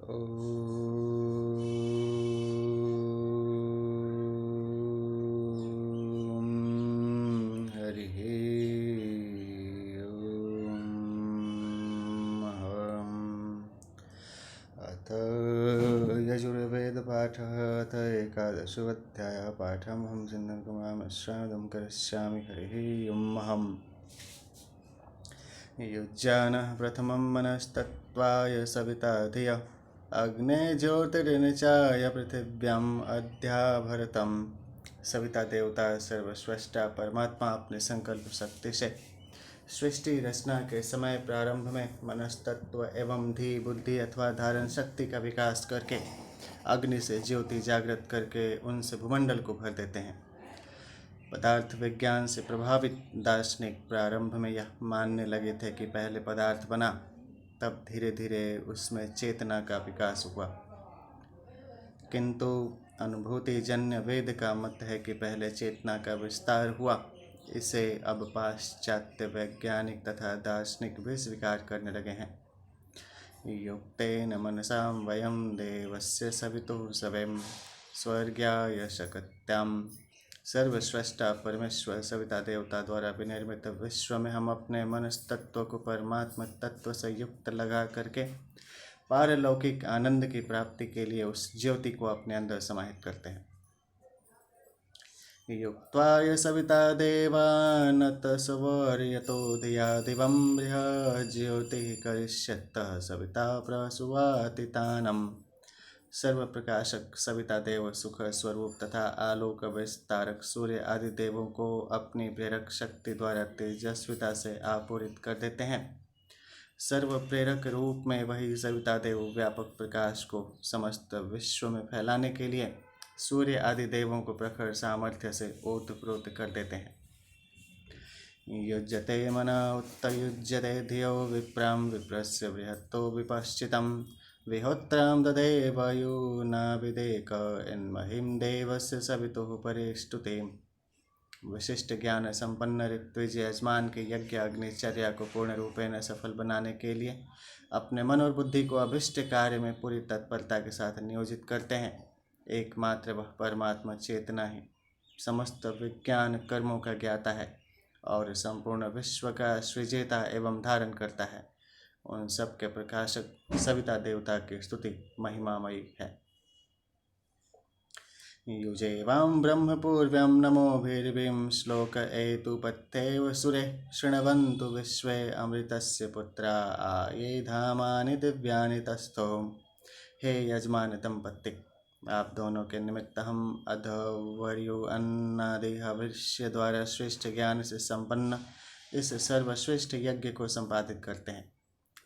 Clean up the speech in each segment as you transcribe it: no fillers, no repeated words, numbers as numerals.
हरिः अथ यजुर्वेदपाठः अथ एकादशोऽध्यायः पाठमहं चिन्तनकुमारश्रावणं करिष्यामि। हरिः ओम्। युज्यानः प्रथमं मनस्तत्त्वाय सविता धिया अग्ने ज्योतिर्निचाय पृथिव्याम् अध्याभरतम्। सविता देवता सर्वश्रेष्ठा परमात्मा अपने संकल्प शक्ति से सृष्टि रचना के समय प्रारंभ में मनस्तत्व एवं धी बुद्धि अथवा धारण शक्ति का विकास करके अग्नि से ज्योति जागृत करके उनसे भूमंडल को भर देते हैं। पदार्थ विज्ञान से प्रभावित दार्शनिक प्रारंभ में यह मानने लगे थे कि पहले पदार्थ बना, तब धीरे धीरे उसमें चेतना का विकास हुआ। किंतु अनुभूति जन्य वेद का मत है कि पहले चेतना का विस्तार हुआ। इसे अब पाश्चात्य वैज्ञानिक तथा दार्शनिक भी स्वीकार करने लगे हैं। युक्तेन मनसा वयं देवस्य सवितुः सवयं स्वर्ग्याय शकत्याम्। सर्वश्रेष्ठा परमेश्वर सविता देवता द्वारा विनिर्मित विश्व में हम अपने मनस्तत्व को परमात्मा तत्व से युक्त लगा करके पारलौकिक आनंद की प्राप्ति के लिए उस ज्योति को अपने अंदर समाहित करते हैं। युक्त्वा सविता देवानतस्वर्यतो धिया दिवं बृहज्योतिः करिष्यतः सविता प्रसुवातितानम्। सर्व प्रकाशक सविता देव सुख स्वरूप तथा आलोक विस्तारक सूर्य आदि देवों को अपनी प्रेरक शक्ति द्वारा तेजस्विता से आपूरित कर देते हैं। सर्व प्रेरक रूप में वही सविता देव व्यापक प्रकाश को समस्त विश्व में फैलाने के लिए सूर्य आदि देवों को प्रखर सामर्थ्य से ओतप्रोत कर देते हैं। युज्यते मना उत्तयुज्यते धियो विप्रां विप्रस्य बृहत्तो विपश्चितम्। विहोत्रां ददे वायुनाविदेक इन्महिं देवस्य सवितुः परिष्टुते। विशिष्ट ज्ञान संपन्न ऋत्विज यजमान के यज्ञ अग्निचर्या को पूर्ण रूपेण सफल बनाने के लिए अपने मन और बुद्धि को अभिष्ट कार्य में पूरी तत्परता के साथ नियोजित करते हैं। एकमात्र वह परमात्मा चेतना ही समस्त विज्ञान कर्मों का ज्ञाता है और संपूर्ण विश्व का सृजेता एवं धारण करता है। उन सब के प्रकाशक सविता देवता की स्तुति महिमामयी है। युजेवां ब्रह्मपूर्व्यं नमोभिर्विं श्लोक एतुपत्यैव सुरे शृण्वन्तु विश्वे अमृतस्य पुत्रा आये धामानि दिव्यानि तस्थो। हे यजमान दंपत्ति, आप दोनों के निमित्त हम अधवर्यु अन्नादि भविष्य द्वारा श्रेष्ठ ज्ञान से संपन्न इस सर्वश्रेष्ठ यज्ञ को संपादित करते हैं,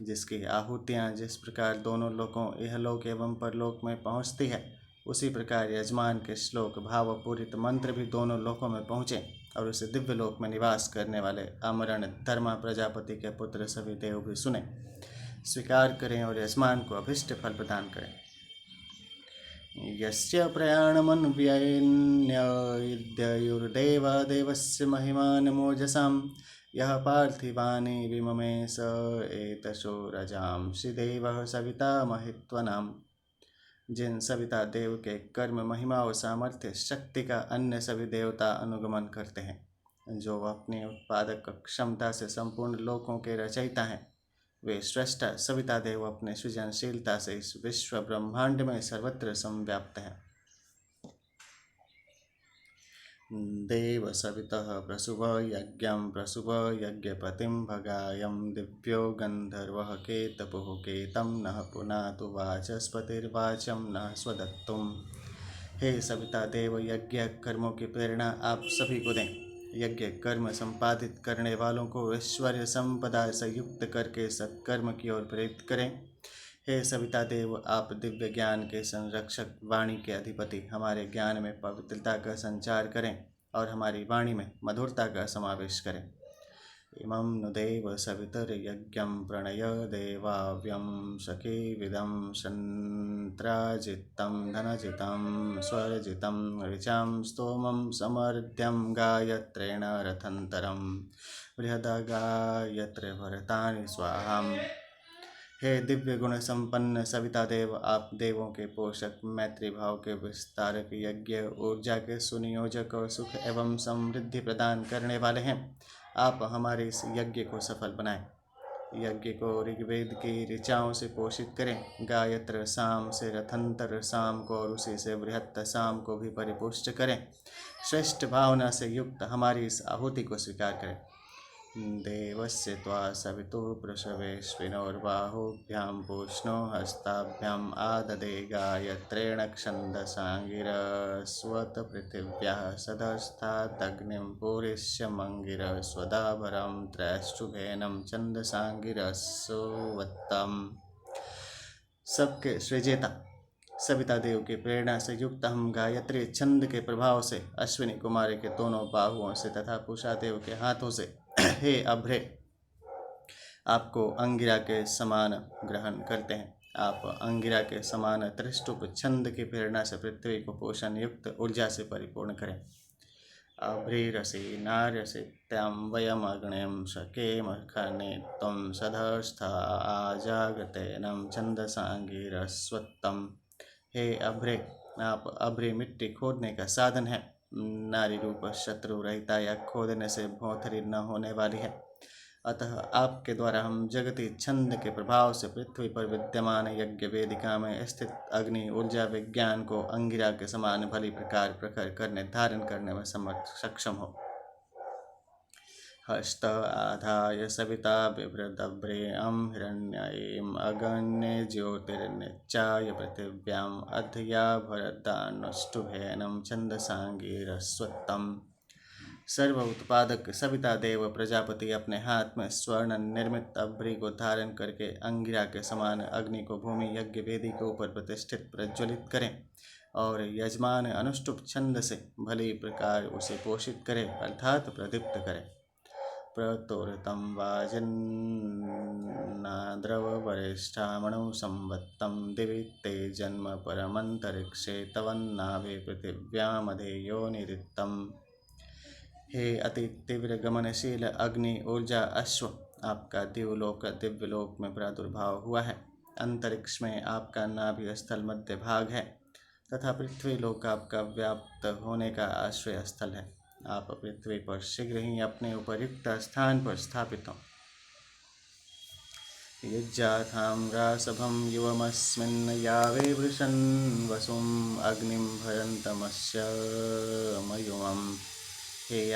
जिसकी आहुतियाँ जिस प्रकार दोनों लोकों इहलोक एवं परलोक में पहुँचती है, उसी प्रकार यजमान के श्लोक भावपूरित मंत्र भी दोनों लोकों में पहुँचे और उस दिव्य लोक में निवास करने वाले अमरण धर्मा प्रजापति के पुत्र सभी देव भी सुने, स्वीकार करें और यजमान को अभिष्ट फल प्रदान करें। यस्य प्रयाणमन्व्ययन्ययुर्देवा देवस्य महिमानमोजसाम्। यः पार्थिवानि विममे स एतशो रजांसि देवः सविता महित्वनाम्। जिन सविता देव के कर्म महिमा और सामर्थ्य शक्ति का अन्य सभी देवता अनुगमन करते हैं, जो अपनी उत्पादक क्षमता से संपूर्ण लोकों के रचयिता हैं, वे श्रेष्ठ सविता देव अपने सृजनशीलता से इस विश्व ब्रह्मांड में सर्वत्र संव्याप्त हैं। देव सवितः प्रसुव यज्ञं प्रसुव यज्ञपतिं भगायं दिव्यो गंधर्वः केतपुः केतं नः पुनातु वाचस्पतिर्वाचं नः स्वदत्तुम्। हे सविता देव, यज्ञ कर्मों की प्रेरणा आप सभी को दें। यज्ञ कर्म संपादित करने वालों को ऐश्वर्य संपदा से युक्त करके सत्कर्म की ओर प्रेरित करें। हे सविता देव, आप दिव्य ज्ञान के संरक्षक वाणी के अधिपति हमारे ज्ञान में पवित्रता का संचार करें और हमारी वाणी में मधुरता का समावेश करें। इमं नु देव सवितर्यज्ञं प्रणय देवाव्यं सखीविदं सन्त्राजितं धनजितं स्वरजितं ऋचां स्तोमं समर्ध्यं गायत्रेण रथन्तरं बृहदगायत्रे भरतानि स्वाहाम्। हे दिव्य गुण संपन्न सविता देव, आप देवों के पोषक, मैत्री भाव के विस्तारक, यज्ञ ऊर्जा के सुनियोजक और सुख एवं समृद्धि प्रदान करने वाले हैं। आप हमारे इस यज्ञ को सफल बनाएं। यज्ञ को ऋग्वेद की ऋचाओं से पोषित करें। गायत्र साम से रथंतर साम को और उसी से बृहत्त साम को भी परिपुष्ट करें। श्रेष्ठ भावना से युक्त हमारी इस आहुति को स्वीकार करें। देवस्य त्वा सवितुः प्रसवेश्विनोर्बाहुभ्यां पूष्णो हस्ताभ्याम् आददे गायत्रेण छन्दसाङ्गिरस्वत पृथिव्याः सदस्तादग्निं पूरिष्यमङ्गिरस्वदाभरं त्रैश्चुभेनं छन्दसाङ्गिरस्सुवत्तम्। सबके सृजेता सविता देव की प्रेरणा से युक्त हम गायत्री छंद के प्रभाव से अश्विनी कुमारी के दोनों बाहुओं से तथा पूषा देव के हाथों से हे अभ्रे आपको अंगिरा के समान ग्रहण करते हैं। आप अंगिरा के समान त्रिष्टुप छंद की प्रेरणा से पृथ्वी को पोषण युक्त ऊर्जा से परिपूर्ण करें। अभ्रीरसी नार्यसित्यां वयम अग्निं शकेम खने त्वं सधस्था आजागतेनं छन्दसाङ्गिरस्वत्तम्। हे अभ्रे आप अभ्रे मिट्टी खोदने का साधन है। नारी रूप शत्रु रहिता या खोदने से भौथरी न होने वाली है। अतः आपके द्वारा हम जगती छंद के प्रभाव से पृथ्वी पर विद्यमान यज्ञ वेदिका में स्थित अग्नि ऊर्जा विज्ञान को अंगिरा के समान भली प्रकार प्रखर करने धारण करने में सक्षम हो। हस्त आधाय सविता बिभ्रदभ्रेऽं हिरण्ययीम् अगण्ये ज्योतिर्निच्चाय पृथिव्याम् अध्यया भरदानुष्टुभेनं छन्दसाङ्गिरस्वत्तम्। सर्व उत्पादक सविता देव प्रजापति अपने हाथ में स्वर्ण निर्मित अभ्री को धारण करके अंगिरा के समान अग्नि को भूमि यज्ञ वेदी के ऊपर प्रतिष्ठित प्रज्वलित करें और यजमान अनुष्टुप छंद से भली प्रकार उसे पोषित करें अर्थात प्रदीप्त करें। प्रतोरतं वाजिन्नाद्रववरिष्ठामणौ संवत्तं दिवि ते जन्म परमंतरिक्षे तवन्नाभे पृथिव्यामधेयो निरित्तम्। हे अति तीव्र गमनशील अग्नि ऊर्जा अश्व, आपका दिव्यलोक में प्रादुर्भाव हुआ है। अंतरिक्ष में आपका नाभि स्थल मध्य भाग है तथा पृथ्वी लोक आपका व्याप्त होने का आश्रय स्थल है। आप पृथ्वी पर शीघ्र ही अपने उपयुक्त स्थान पर स्थापित हों। युज्याथाम्रासभं युवमस्मिन् यावे वृषन् वसुम् अग्निं भरन्तमस्य मयुमम्। हे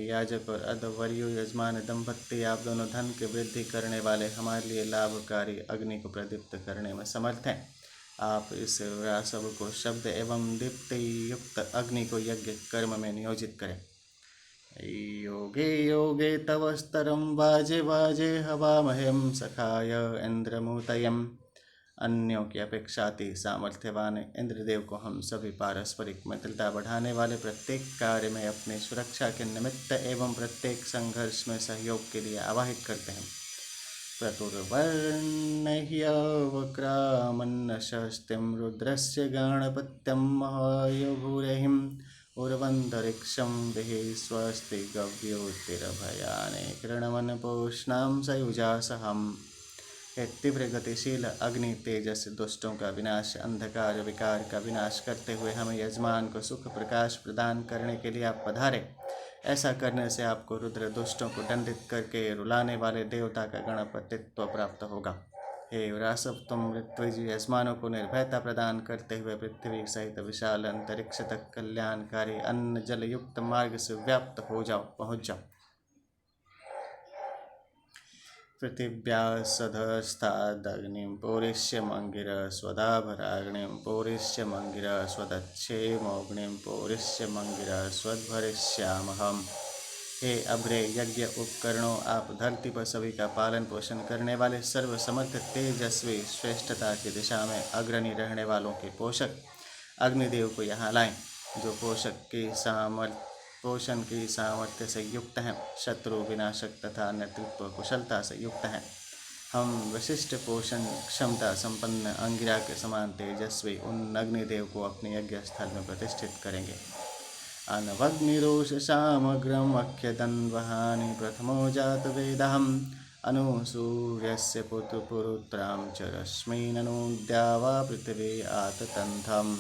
याजक और अध्वर्यो यजमान दंपत्ति, आप दोनों धन की वृद्धि करने वाले हमारे लिए लाभकारी अग्नि को प्रदीप्त करने में समर्थ हैं। आप इस रासव को शब्द एवं दीप्ति युक्त अग्नि को यज्ञ कर्म में नियोजित करें। योगे योगे तव स्तरं वाजे वाजे हवामहें सखाय इंद्रमूतयम्। अन्यों की अपेक्षा अति सामर्थ्यवान इंद्रदेव को हम सभी पारस्परिक मित्रता बढ़ाने वाले प्रत्येक कार्य में अपनी सुरक्षा के निमित्त एवं प्रत्येक संघर्ष में सहयोग के लिए आवाहित करते हैं। प्रतुर्वर्णह्यवक्रामन्नशस्तिं रुद्रस्य गणपत्यं महायुभुरेहिं उर्वन्तरिक्षं विहि स्वस्ति गव्योतिरभयाने कृणमनपोष्णां सयुजासहम्। हे तीव्र गतिशील अग्नि तेजस, दुष्टों का विनाश, अंधकार विकार का विनाश करते हुए हमें यजमान को सुख प्रकाश प्रदान करने के लिए आप पधारे। ऐसा करने से आपको रुद्र दुष्टों को दंडित करके रुलाने वाले देवता का गणपतित्व प्राप्त होगा। हे रासव, तुम ऋत्विज यजमानों को निर्भयता प्रदान करते हुए पृथ्वी सहित विशाल अंतरिक्ष तक कल्याणकारी अन्न जल युक्त मार्ग से व्याप्त पहुँच जाओ। पृथिव्या सधस्तादग्निं पूरिष्यमङ्गिर स्वदाभराग्निं पूरिष्यमङ्गिर स्वदच्छेमोऽग्निं पूरिष्यमङ्गिर स्वद्भरिष्यामहम्। हे अभ्रे यज्ञ उपकरणों, आप धरती पर सभी का पालन पोषण करने वाले सर्वसमर्थ तेजस्वी श्रेष्ठता की दिशा में अग्रणी रहने वालों के पोषक अग्निदेव को यहाँ लाएं, जो पोषण की सामर्थ्य से युक्त हैं, शत्रु विनाशक तथा नेतृत्व कुशलता से युक्त हैं। हम विशिष्ट पोषण क्षमता संपन्न अंगिरा के समान तेजस्वी उन अग्निदेव को अपने यज्ञ स्थल में प्रतिष्ठित करेंगे। अनवग्निरोष सामग्रम अख्यदन्वहानि प्रथमो जात वेदहम अनु सूर्यस्य पुरुत्रां च रश्मिननु द्यावा पृथ्वी आततंथम।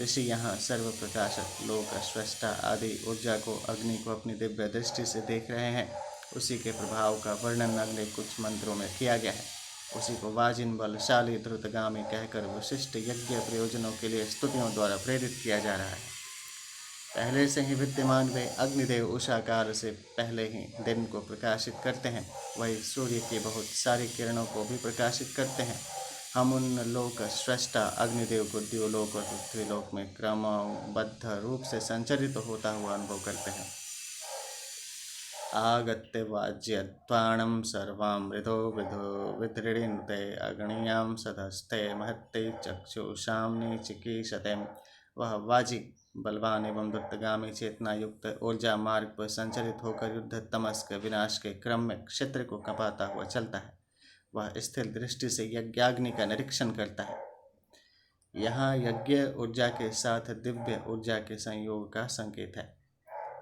ऋषि यहाँ सर्व प्रकाशक लोक स्रष्टा आदि ऊर्जा को, अग्नि को अपनी दिव्य दृष्टि से देख रहे हैं। उसी के प्रभाव का वर्णन अगले कुछ मंत्रों में किया गया है। उसी को वाजिन बलशाली द्रुतगामी कहकर विशिष्ट यज्ञ प्रयोजनों के लिए स्तुतियों द्वारा प्रेरित किया जा रहा है। पहले से ही विद्यमान वे अग्निदेव उषा काल से पहले ही दिन को प्रकाशित करते हैं। वही सूर्य की बहुत सारी किरणों को भी प्रकाशित करते हैं। हम उन लोक स्रष्टा अग्निदेव को द्युलोक और पृथ्वीलोक में क्रमबद्ध रूप से संचरित होता हुआ अनुभव करते हैं। आगत्य वाज्यत्वाणं सर्वां मृदो विधो विधृणीते अग्नियां सधस्ते महत्ते चक्षुषां निचिकीषते। वह वाजी बलवान एवं दुर्तगामी चेतना युक्त ऊर्जा मार्ग पर संचरित होकर युद्ध तमस के विनाश के क्रम में क्षेत्र को कपाता हुआ चलता है। वह स्थिर दृष्टि से यज्ञाग्नि का निरीक्षण करता है। यहाँ यज्ञ ऊर्जा के साथ दिव्य ऊर्जा के संयोग का संकेत है।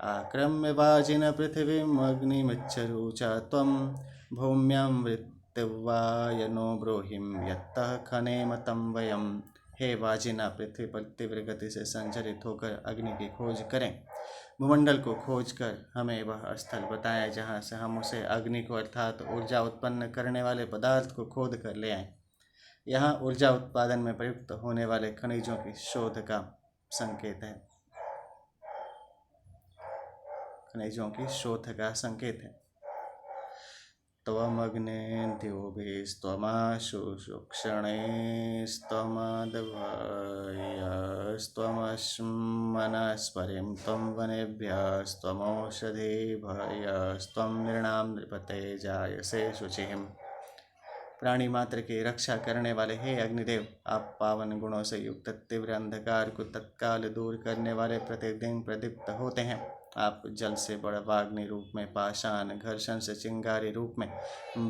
आक्रम्य वाजिन पृथिवीम् अग्निमिच्छरुचा त्वं भूम्यां वृत्तिवायनो ब्रूहिं यत्तः खनेम तं वयम्। हे वाजिना, पृथ्वी पर तीव्र गति से संचरित होकर अग्नि की खोज करें। भूमंडल को खोज कर हमें वह स्थल बताएं जहाँ से हम उसे अग्नि को अर्थात ऊर्जा उत्पन्न करने वाले पदार्थ को खोद कर ले आएं। यहाँ ऊर्जा उत्पादन में प्रयुक्त होने वाले खनिजों की शोध का संकेत है। खनिजों की शोध का संकेत है। त्वमग्नेन्द्योभिस्त्वमाशु शुक्षणैस्त्वमद्भयस्त्वमश्मनस्परिं त्वं वनेभ्यस्त्वमौषधिभयस्त्वं नृणां नृपते जायसे शुचिः। प्राणी मात्र की रक्षा करने वाले हे अग्निदेव, आप पावन गुणों से युक्त तीव्र अंधकार को तत्काल दूर करने वाले प्रतिदिन प्रदीप्त होते हैं। आप जल से बड़वाग्नि रूप में, पाषाण घर्षण से चिंगारी रूप में,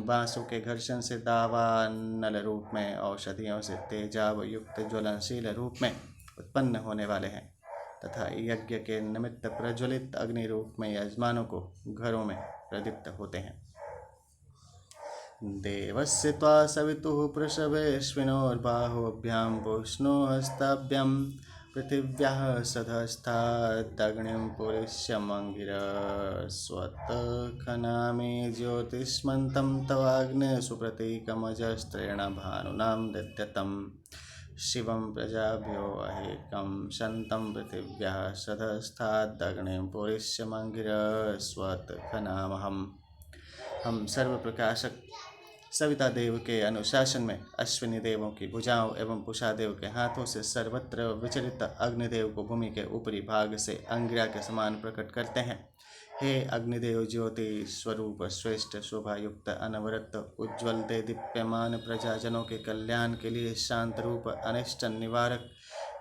बांसों के घर्षण से दावानल रूप में, औषधियों से तेजाब युक्त ज्वलनशील रूप में उत्पन्न होने वाले हैं तथा यज्ञ के निमित्त प्रज्वलित अग्नि रूप में यजमानों को घरों में प्रदीप्त होते हैं। देवस्य त्वा सवितुः पृषभेऽश्विनोर्बाहुभ्यां पूष्णो हस्ताभ्यां पृथिव्याः सधस्थादग्निं पुरिष्यमङ्गिरस्वत्खनामि ज्योतिष्मन्तं तवाग्ने सुप्रतीकमजस्त्रेण भानुनां दद्यतं। शिवं प्रजाभ्यो अहेकं शन्तं पृथिव्याः सधस्थादग्निं पुरिष्यमङ्गिरस्वत्खनामहम्। हम सर्व प्रकाशक सविता देव के अनुशासन में अश्विनी देवों की भुजाओं एवं पुषा देव के हाथों से सर्वत्र विचलित अग्निदेव को भूमि के ऊपरी भाग से अंगिरा के समान प्रकट करते हैं। हे अग्निदेव, ज्योति स्वरूप श्रेष्ठ शोभा युक्त अनवरत उज्ज्वल दे दीप्यमान प्रजाजनों के कल्याण के लिए शांत रूप अनिष्ट निवारक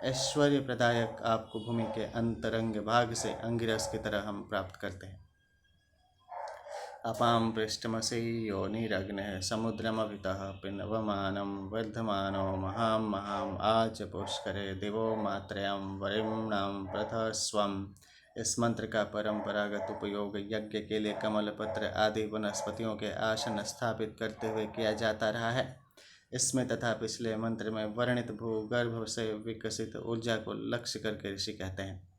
ऐश्वर्य प्रदायक आपको भूमि के अंतरंग भाग से अंगिरस की तरह हम प्राप्त करते हैं। अपां पृष्ठमसि योनिरग्निः समुद्रमभितः पिन्वमानं वर्धमानो महां महां आज पुष्करे दिवो मात्रयां वरिम्णां प्रथस्वम्। इस मंत्र का परंपरागत उपयोग यज्ञ के लिए कमल पत्र आदि वनस्पतियों के आसन स्थापित करते हुए किया जाता रहा है। इसमें तथा पिछले मंत्र में वर्णित भूगर्भ से विकसित ऊर्जा को लक्ष्य करके ऋषि कहते हैं।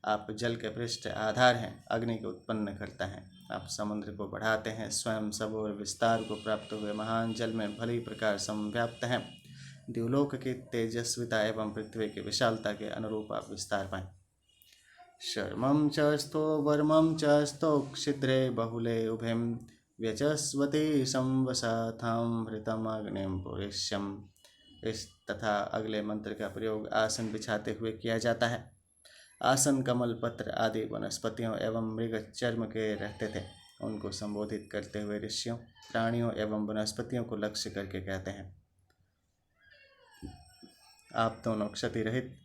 आप जल के पृष्ठ आधार हैं, अग्नि को उत्पन्न करता है। आप समुद्र को बढ़ाते हैं, स्वयं सब और विस्तार को प्राप्त हुए महान जल में भली प्रकार संव्याप्त हैं। द्युलोक की तेजस्विता एवं पृथ्वी की विशालता के अनुरूप आप विस्तार पाएं। शर्मं च स्तो वर्मं च स्तो क्षिद्रे बहुले उभयं व्यचस्वती संवसाथां हृतम अग्निम पुरिष्यम। इस तथा अगले मंत्र का प्रयोग आसन बिछाते हुए किया जाता है। आसन कमल पत्र आदि वनस्पतियों एवं मृग चर्म के रहते थे। उनको संबोधित करते हुए ऋषियों, प्राणियों एवं वनस्पतियों को लक्ष्य करके कहते हैं, आप दोनों क्षति रहित,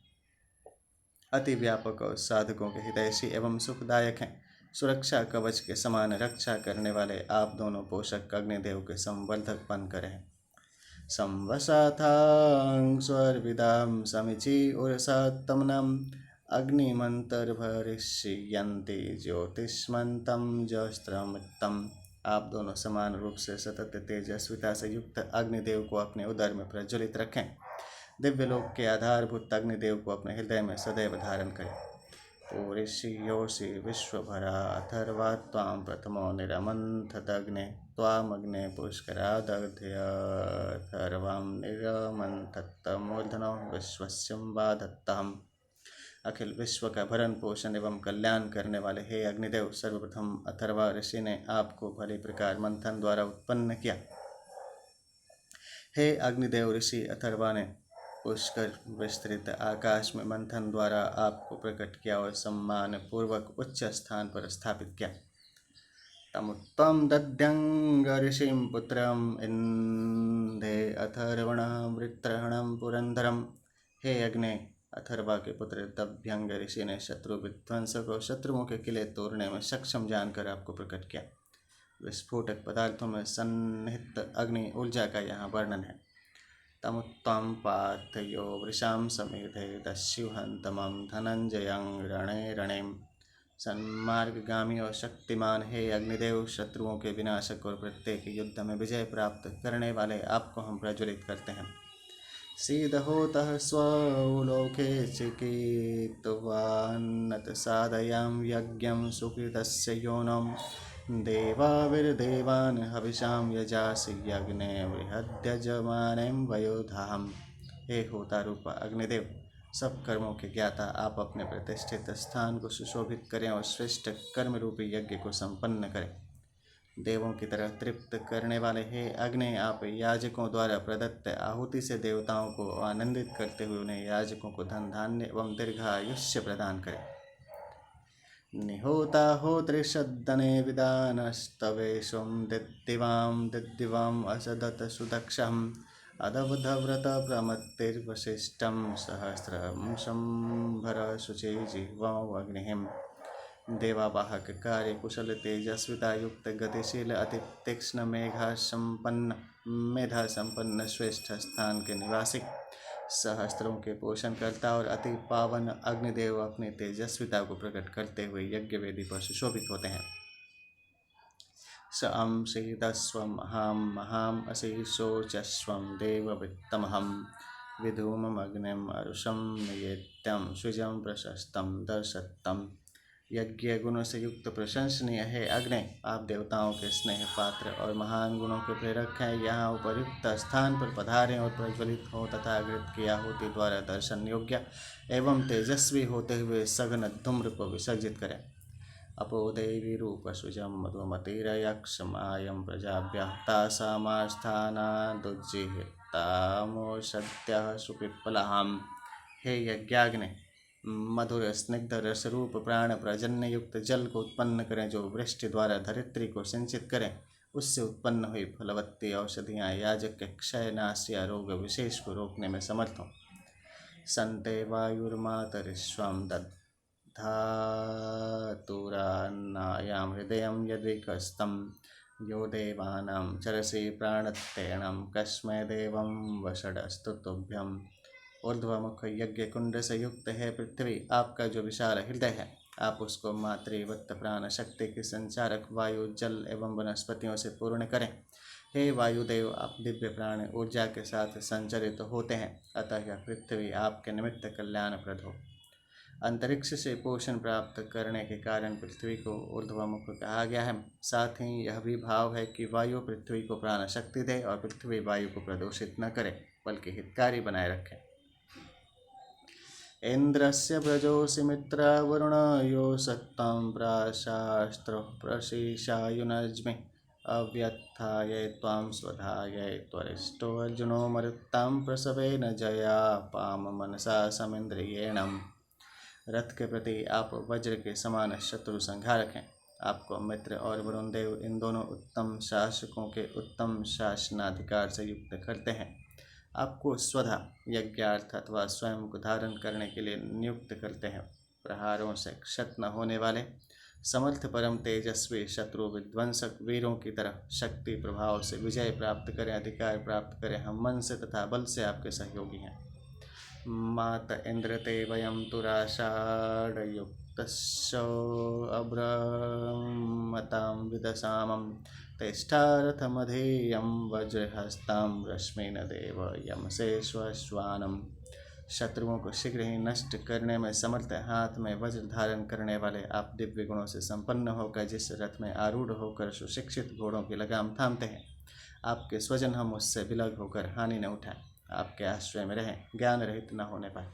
अति व्यापक और साधकों के हितैषी एवं सुखदायक हैं। सुरक्षा कवच के समान रक्षा करने वाले आप दोनों पोषक अग्निदेव के संवर्धक बनकर हैं। संवसाथां स्वर्विदां समिचि उरसात्तमनम् अग्निमन्तर्भरिष्यन्ति ज्योतिष्मन्तं जस्त्रमित्तम्। आप दोनों समान रूप से सतत तेजस्विता से युक्त अग्निदेव को अपने उदर में प्रज्वलित रखें। दिव्य लोक के आधारभूत अग्निदेव को अपने हृदय में सदैव धारण करें। पूरिषि योषि विश्वभरा अथर्वा त्वां प्रथमो निरमन्थदग्ने त्वामग्ने पुष्करादध्यथर्वां निरमन्थत्तमूर्धनो विश्वस्यं बाधत्तम्। अखिल विश्व का भरण पोषण एवं कल्याण करने वाले हे अग्निदेव, सर्वप्रथम अथर्वा ऋषि ने आपको भली प्रकार मंथन द्वारा उत्पन्न किया। हे अग्निदेव ऋषि अथर्वा ने पुष्कर विस्तृत आकाश में मंथन द्वारा आपको प्रकट किया और सम्मान पूर्वक उच्च स्थान पर स्थापित किया। तमुत्तम दद्यंग ऋषिं पुत्रम इंधे अथर्वणः वृत्रहणं पुरंदरम। हे अग्नि, अथर्वा के पुत्र दभ्यंग ऋषि ने शत्रु विध्वंसक और शत्रुओं के किले तोड़ने में सक्षम जानकर आपको प्रकट किया। विस्फोटक पदार्थों में सन्निहित अग्नि ऊर्जा का यहाँ वर्णन है। तमुत्तम पार्थयो वृषां समेधे दस्युहन्तमं धनंजयं रणे रणेम। सन्मार्गगामी और शक्तिमान हे अग्निदेव, शत्रुओं के विनाशक और प्रत्येक युद्ध में विजय प्राप्त करने वाले आपको हम प्रज्वलित करते हैं। सीदहोतः स्वलोके चिकीर्तवान्नत साधयां यज्ञं सुकृतस्य योनम्। देवाविर्देवान् हविषां यजासि यज्ञे बृहद्यजमानें वयोधाम। हे होता रूप अग्निदेव, सब कर्मों के ज्ञाता, आप अपने प्रतिष्ठित स्थान को सुशोभित करें और श्रेष्ठ कर्म रूपी यज्ञ को संपन्न करें। देवों की तरह तृप्त करने वाले हे अग्नि, आप याजकों द्वारा प्रदत्त आहुति से देवताओं को आनंदित करते हुए उन्हें याजकों को धन धान्य एवं दीर्घायुष्य प्रदान करें। निहोता होत्रिषद्दने विदानस्तवेशं दिद्दिवां असदत सुदक्षम्। अदवधव्रत प्रमत्तिर्वसिष्ठं सहस्रं शंभर शुचि जिह्वौ अग्निहिम्। देवावाहक कार्य कुशल तेजस्विता युक्त गतिशील अति तीक्ष्ण मेधा संपन्न श्रेष्ठ स्थान के निवासी, सहस्त्रों के पोषण करता और अति पावन अग्निदेव अपनी तेजस्विता को प्रकट करते हुए यज्ञ वेदी पर सुशोभित होते हैं। स अंशीदस्वं महाम अशीशोचस्वं देववित्तमहं। विधूममग्निम् अरुषं नियेत्यं स्विजं प्रशस्तं दर्शत्तम्। यज्ञ गुणों से युक्त प्रशंसनीय है अग्नि, आप देवताओं के स्नेह पात्र और महान गुणों के प्रेरक हैं। यहाँ उपयुक्त स्थान पर पधारें और प्रज्वलित हो तथा अग्नि की आहुति द्वारा दर्शन योग्य एवं तेजस्वी होते हुए सघन धूम्र को विसर्जित करें। अपोदेवी रूप सुजम मधुमतिरयक्षमायं प्रजाभ्यः तासामास्थानादुज्जिहितामोषध्यः सुपिप्पलाहम्। हे यज्ञाग्नि, मधुर स्निग्ध रस रूप प्राण प्रजन्य युक्त जल को उत्पन्न करें जो वृष्टि द्वारा धरित्री को सिंचित करें। उससे उत्पन्न हुई फलवत्ती औषधियाँ याजक के क्षय नाश या रोग विशेष को रोकने में समर्थ हों। संते वायुर्मातरिश्वं दधातुरान्नायां हृदयं यद्विकस्तं। यो देवानां चरसि प्राणत्तेणं कस्मै देवं वषडस्तु तुभ्यम्। ऊर्ध्वमुख यज्ञ कुंड से युक्त है पृथ्वी, आपका जो विशाल हृदय है, आप उसको मातृवत्त प्राण शक्ति के संचारक वायु, जल एवं वनस्पतियों से पूर्ण करें। हे वायुदेव, आप दिव्य प्राण ऊर्जा के साथ संचरित होते हैं, अतः यह पृथ्वी आपके निमित्त कल्याणप्रद हो। अंतरिक्ष से पोषण प्राप्त करने के कारण पृथ्वी को ऊर्ध्वमुख कहा गया है। साथ ही यह भी भाव है कि वायु पृथ्वी को प्राण शक्ति दे और पृथ्वी वायु को प्रदूषित न करे बल्कि हितकारी बनाए रखे। इंद्रस्य प्रजोषि मित्र वरुण यो सत्तं प्राशास्त्र प्रशीशायुनज्मि। अव्यत्थायै त्वां स्वधायै त्वरिष्ठो अर्जुनो मरुत्तां प्रसवेन जया पाम मनसा समिन्द्रियेणम्। रथ के प्रति आप वज्र के समान शत्रु संहारक हैं। आपको मित्र और वरुण देव इन दोनों उत्तम शासकों के उत्तम शासनाधिकार से युक्त करते हैं। आपको स्वधा यज्ञार्थ अथवा स्वयं को धारण करने के लिए नियुक्त करते हैं। प्रहारों से क्षत न होने वाले समर्थ परम तेजस्वी शत्रु विध्वंसक वीरों की तरह शक्ति प्रभाव से विजय प्राप्त करें, अधिकार प्राप्त करें। हम मन से तथा बल से आपके सहयोगी हैं। मात इंद्र ते वयं तुराषाढयुक्तस्यो अब्रमतां विदसामं। तिष्ठारथमधेयं वज्रहस्तां रश्मिन देव यमसे श्वश्वानम्। शत्रुओं को शीघ्र ही नष्ट करने में समर्थ हाथ में वज्र धारण करने वाले आप दिव्य गुणों से संपन्न होकर जिस रथ में आरूढ़ होकर सुशिक्षित घोड़ों की लगाम थामते हैं, आपके स्वजन हम उससे विलग होकर हानि न उठाएं। आपके आश्रय में रहें, ज्ञान रहित न होने पाए।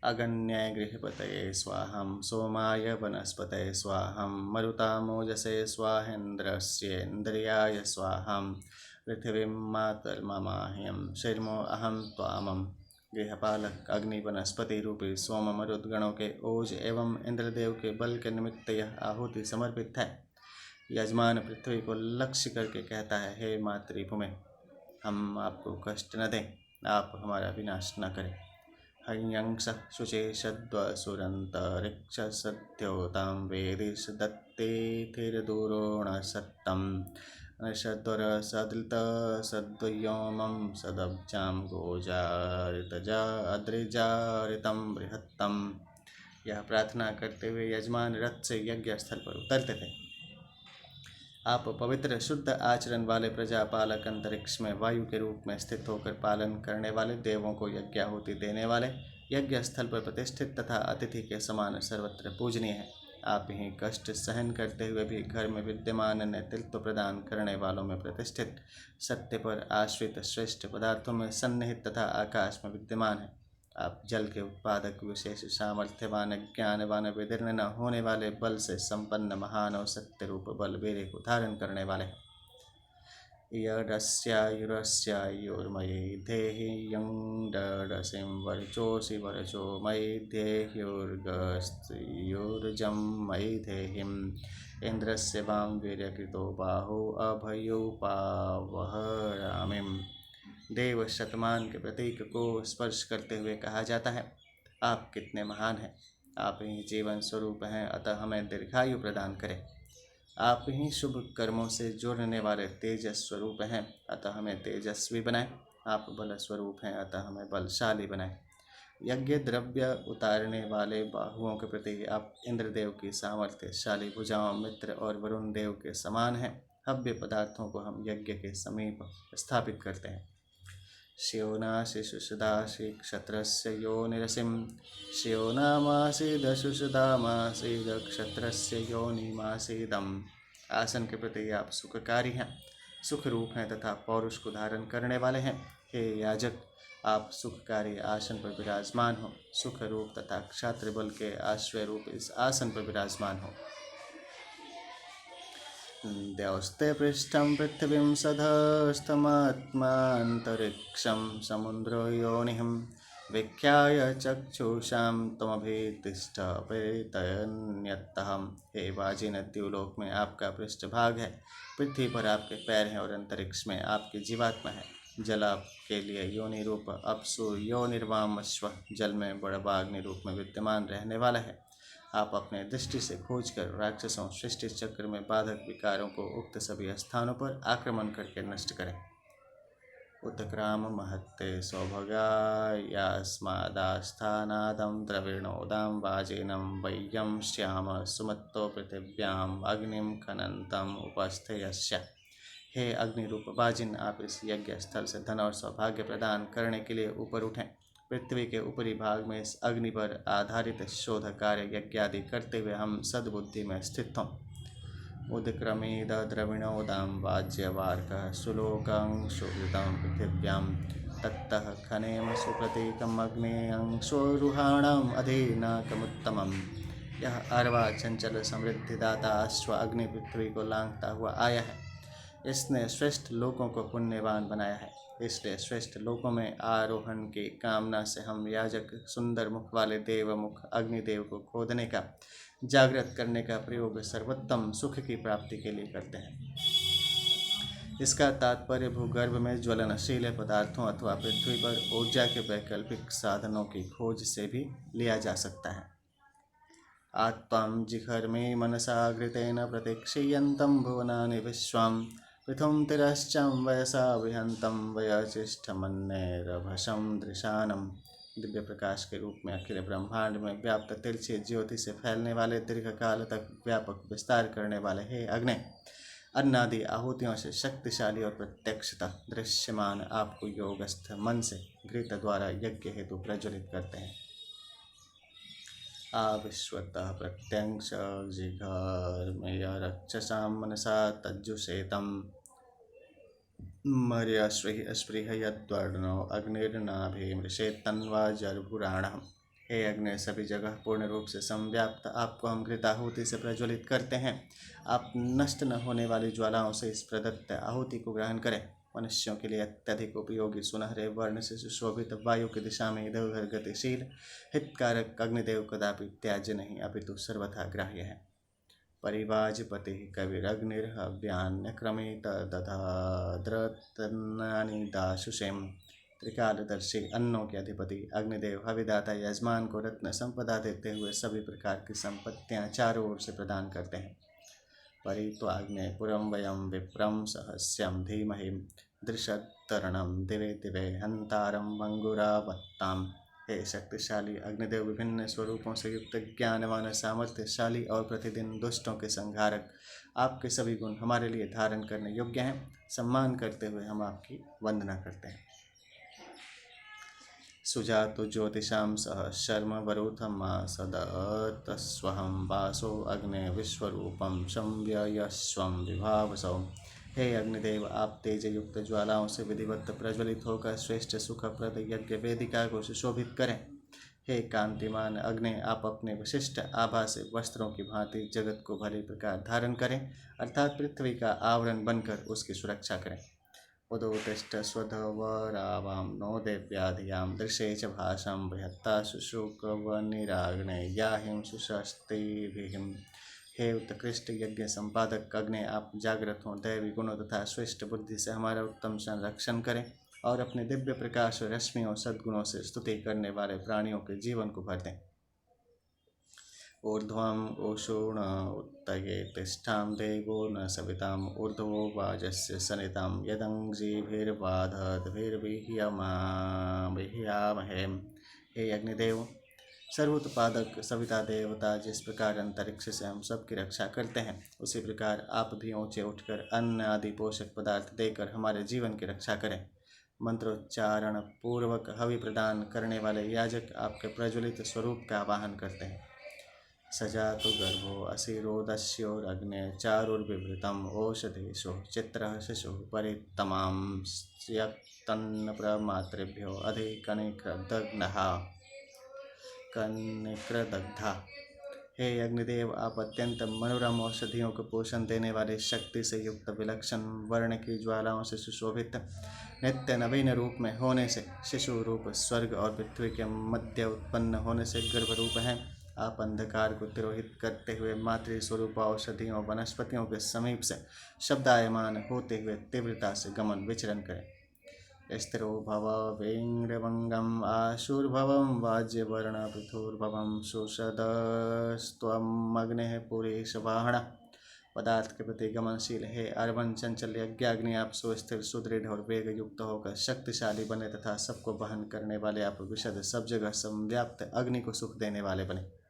अगन्याय गृहपतये स्वाहं सोमाय वनस्पतये स्वाहं मरुतामोजसे स्वाहेन्द्रस्येन्द्रियाय स्वाहं पृथिवीं मातर्ममाह्यं शिर्मो अहं त्वामं। गृहपालक अग्नि वनस्पति रूपी सोम मरुदगणों के ओज एवं इंद्रदेव के बल के निमित्त यह आहुति समर्पित है। यजमान पृथ्वी को लक्ष्य करके कहता है, हे मातृभूमि, हम आपको कष्ट न दें, आप हमारा विनाश न करें। हयंस शुचे सद्वसुरन्तरिक्ष सद्योतां वेदिश दत्तेथिर्दूरोण सत्तं नषद्वर सदृत सद्व्योमं सदब्जां गोजारितजा अद्रिजारितं बृहत्तम। यह प्रार्थना करते हुए यजमान रथ से यज्ञ स्थल पर उतरते थे। आप पवित्र शुद्ध आचरण वाले प्रजापालक अंतरिक्ष में वायु के रूप में स्थित होकर पालन करने वाले, देवों को यज्ञाहुति देने वाले, यज्ञ स्थल पर प्रतिष्ठित तथा अतिथि के समान सर्वत्र पूजनीय है। आप ही कष्ट सहन करते हुए भी घर में विद्यमान नेतृत्व प्रदान करने वालों में प्रतिष्ठित, सत्य पर आश्रित श्रेष्ठ पदार्थों में सन्निहित तथा आकाश में विद्यमान है। आप जल के उत्पादक, विशेष सामर्थ्यवान, ज्ञानवान, विदीर्ण न होने वाले, बल से संपन्न, महान और सत्य रूप बलबीरे को धारण करने वाले हैं। यस्यायुरस्यायुर्मयि देहि यं डडसिं वर्चोसि वर्चो मयि देह्युर्गस्त्युर्जं मयि देहिम्। इन्द्रस्य वां वीर्यकृतो बाहु अभयोपावहरामिम्। देव शतमान के प्रतीक को स्पर्श करते हुए कहा जाता है, आप कितने महान हैं। आप ही जीवन स्वरूप हैं, अतः हमें दीर्घायु प्रदान करें। आप ही शुभ कर्मों से जोड़ने वाले तेजस स्वरूप हैं, अतः हमें तेजस्वी बनाएं। आप बल स्वरूप हैं, अतः हमें बलशाली बनाएं। यज्ञ द्रव्य उतारने वाले बाहुओं के प्रति आप इंद्रदेव की सामर्थ्यशाली भुजाओं, मित्र और वरुण देव के समान हैं। हव्य पदार्थों को हम यज्ञ के समीप स्थापित करते हैं। श्योनासि सुषदासि क्षत्रस्य योनिरसिं श्योनामासीदशुषदामासीद क्षत्रस्य योनिमासीदम्। आसन के प्रति आप सुखकारी हैं, सुख रूप हैं तथा पौरुष को धारण करने वाले हैं। हे याजक, आप सुखकारी आसन पर विराजमान हो, सुख रूप तथा क्षात्र बल के आश्रय रूप इस आसन पर विराजमान हो। द्यौस्ते पृष्ठं पृथिवीं सधस्तमात्मान्तरिक्षं समुद्रो योनिं विख्याय चक्षुषां त्वमभितिष्ठ प्रेतयन्यत्तहम्। हे वाजिन, द्युलोक में आपका पृष्ठभाग है, पृथ्वी पर आपके पैर हैं और अंतरिक्ष में आपकी जीवात्मा है। जल आपके लिए योनि रूप अपसु योनिर्वाम अश्व, जल में बड़बाग्नि रूप में विद्यमान रहने वाला है। आप अपने दृष्टि से खोजकर राक्षसों, सृष्टि चक्र में बाधक विकारों को उक्त सभी स्थानों पर आक्रमण करके नष्ट करें। उत्क्राम महत्ते सौभगायास्मादास्थानादं द्रविणोदां वाजिनं वय्यं श्याम सुमत्तो पृथिव्याम् अग्निं खनन्तम् उपस्थयस्य। हे अग्नि रूप वाजिन, आप इस यज्ञ स्थल से धन और सौभाग्य प्रदान करने के लिए ऊपर उठें। पृथ्वी के ऊपरी भाग में इस अग्नि पर आधारित शोध कार्य यज्ञादि करते हुए हम सद्बुद्धि में स्थित हों। उद्क्रमीद द्रविणोदां वाज्यवार्कः सुलोकं सुहृदं पृथिव्यां तत्तः खनेम सुप्रतीकम् अग्नेयं स्वरुहाणाम् अधीनाकमुत्तमम्। यह अरवा चंचल समृद्धिदाता अश्व अग्नि पृथ्वी को लांघता हुआ आया है। इसने श्रेष्ठ लोकों को पुण्यवान बनाया है, इसलिए श्रेष्ठ लोकों में आरोहण की कामना से हम याजक सुंदर मुख वाले देवमुख अग्निदेव को खोदने का, जागृत करने का प्रयोग सर्वोत्तम सुख की प्राप्ति के लिए करते हैं। इसका तात्पर्य भूगर्भ में ज्वलनशील पदार्थों अथवा पृथ्वी पर ऊर्जा के वैकल्पिक साधनों की खोज से भी लिया जा सकता है। आत्मां जिघर्मे मनसा घृतेन प्रतीक्षयन्तं भुवनानि विश्वं पृथुं तिरश्चं वयसा विहन्तं वयचिष्ठमन्नेरभसं दृशानं। दिव्य प्रकाश के रूप में अखिल ब्रह्मांड में व्याप्त तिरछी ज्योति से फैलने वाले, दीर्घकाल तक व्यापक विस्तार करने वाले हे अग्नि, अन्नादि आहुतियों से शक्तिशाली और प्रत्यक्षतः दृश्यमान आपको योगस्थ मन से घृत द्वारा यज्ञ हेतु प्रज्वलित करते हैं। आविश्वतः प्रत्यंश जिघर्मय रक्षसां मनसा तज्जुषेतं मर्यस्पृह यद्वर्णो अग्निर्नाभिमृषेत्तन्वाजर्भुराणः। हे अग्नि, सभी जगह पूर्ण रूप से संव्याप्त आपको हम घृताहुति से प्रज्वलित करते हैं। आप नष्ट न होने वाली ज्वालाओं से इस प्रदत्त आहुति को ग्रहण करें। मनुष्यों के लिए अत्यधिक उपयोगी सुनहरे वर्ण से सुशोभित, वायु की दिशा में इधर उधर गतिशील हितकारक अग्निदेव कदापि त्याज्य नहीं, अपितु सर्वथा ग्राह्य है। परिवाजपति कविरग्निर्हव्यान्यक्रमित दधाद्रतनानि दाशुषेम। त्रिकालदर्शी अन्नों के अधिपति अग्निदेव हविदाता यजमान को रत्न संपदा देते हुए सभी प्रकार की संपत्तियां चारों ओर से प्रदान करते हैं। परित्वाग्ने पुरं वयं विप्रं सहस्यं धीमहि दृशतरणं दिवे दिवे हंतारं मंगुरावत्ताम। हे शक्तिशाली अग्निदेव, विभिन्न स्वरूपों से युक्त ज्ञानवान, सामर्थ्यशाली और प्रतिदिन दुष्टों के संहारक, आपके सभी गुण हमारे लिए धारण करने योग्य हैं। सम्मान करते हुए हम आपकी वंदना करते हैं। सुजातु ज्योतिषां सह शर्म वरुथमा सदतस्वहं वासो अग्ने विश्वरूपं संव्ययस्वं विभावसौ। हे अग्निदेव, आप तेज युक्त ज्वालाओं से विधिवत प्रज्वलित होकर श्रेष्ठ सुखप्रद यज्ञ वेदिका को सुशोभित करें। हे कांतिमान अग्नि, आप अपने विशिष्ट आभा से वस्त्रों की भांति जगत को भली प्रकार धारण करें, अर्थात पृथ्वी का आवरण बनकर उसकी सुरक्षा करें। उदोतिष्ठ स्वधवरावां नो देव्याधियां दृशे च भाषं बृहत्ता शुशुकवनिराग्ने याहिं सुशस्तिभिहिं। हे उत्कृष्ट यज्ञ संपादक अग्नि, आप जागृत हों, दैवी गुणों तथा श्रेष्ठ बुद्धि से हमारा उत्तम संरक्षण करें और अपने दिव्य प्रकाश और रश्मियों सद्गुणों से स्तुति करने वाले प्राणियों के जीवन को भर दें। ऊर्ध्वम् उषूण उत्तये तिष्ठां देवो न सविताम् ऊर्ध्वो वाजस्य सनितां यदंग्जिभिर्बाधद्भिर्विह्यमामहे। हे अग्निदेव, सर्वोत्पादक सविता देवता, जिस प्रकार अंतरिक्ष से हम सबकी रक्षा करते हैं, उसी प्रकार आप भी ऊंचे उठकर अन्न आदि पोषक पदार्थ देकर हमारे जीवन की रक्षा करें। मंत्रोच्चारण पूर्वक हवि प्रदान करने वाले याजक आपके प्रज्वलित स्वरूप का आवाहन करते हैं। सजातु गर्भो असिरोदस्योरग्ने चारुर्विवृतम् ओषधीषु चित्रः शिशुः परितमां यत्तन्नप्रमातृभ्यो कनिक्रदग्धा। हे अग्निदेव, आप अत्यंत मनोरम औषधियों को पोषण देने वाले शक्ति से युक्त विलक्षण वर्ण की ज्वालाओं से सुशोभित नित्य नवीन रूप में होने से शिशु रूप स्वर्ग और पृथ्वी के मध्य उत्पन्न होने से गर्भ रूप हैं। आप अंधकार को तिरोहित करते हुए मातृ स्वरूप औषधियों वनस्पतियों के समीप से शब्दायमान होते हुए तीव्रता से गमन विचरण करें। स्थिरो भव वेङ्गवङ्गम् आशुर्भवं वाज्यवर्ण पृथुर्भवं सुषदस्त्वमग्निः पुरीशवाहनः। पदार्थ के प्रति गमनशील हे अर्वन चंचल यज्ञाग्नि, आप सुस्थिर सुदृढ़ और वेग युक्त होकर शक्तिशाली बने तथा सबको वहन करने वाले आप विशद सब जगह संव्याप्त अग्नि को सुख देने वाले बने।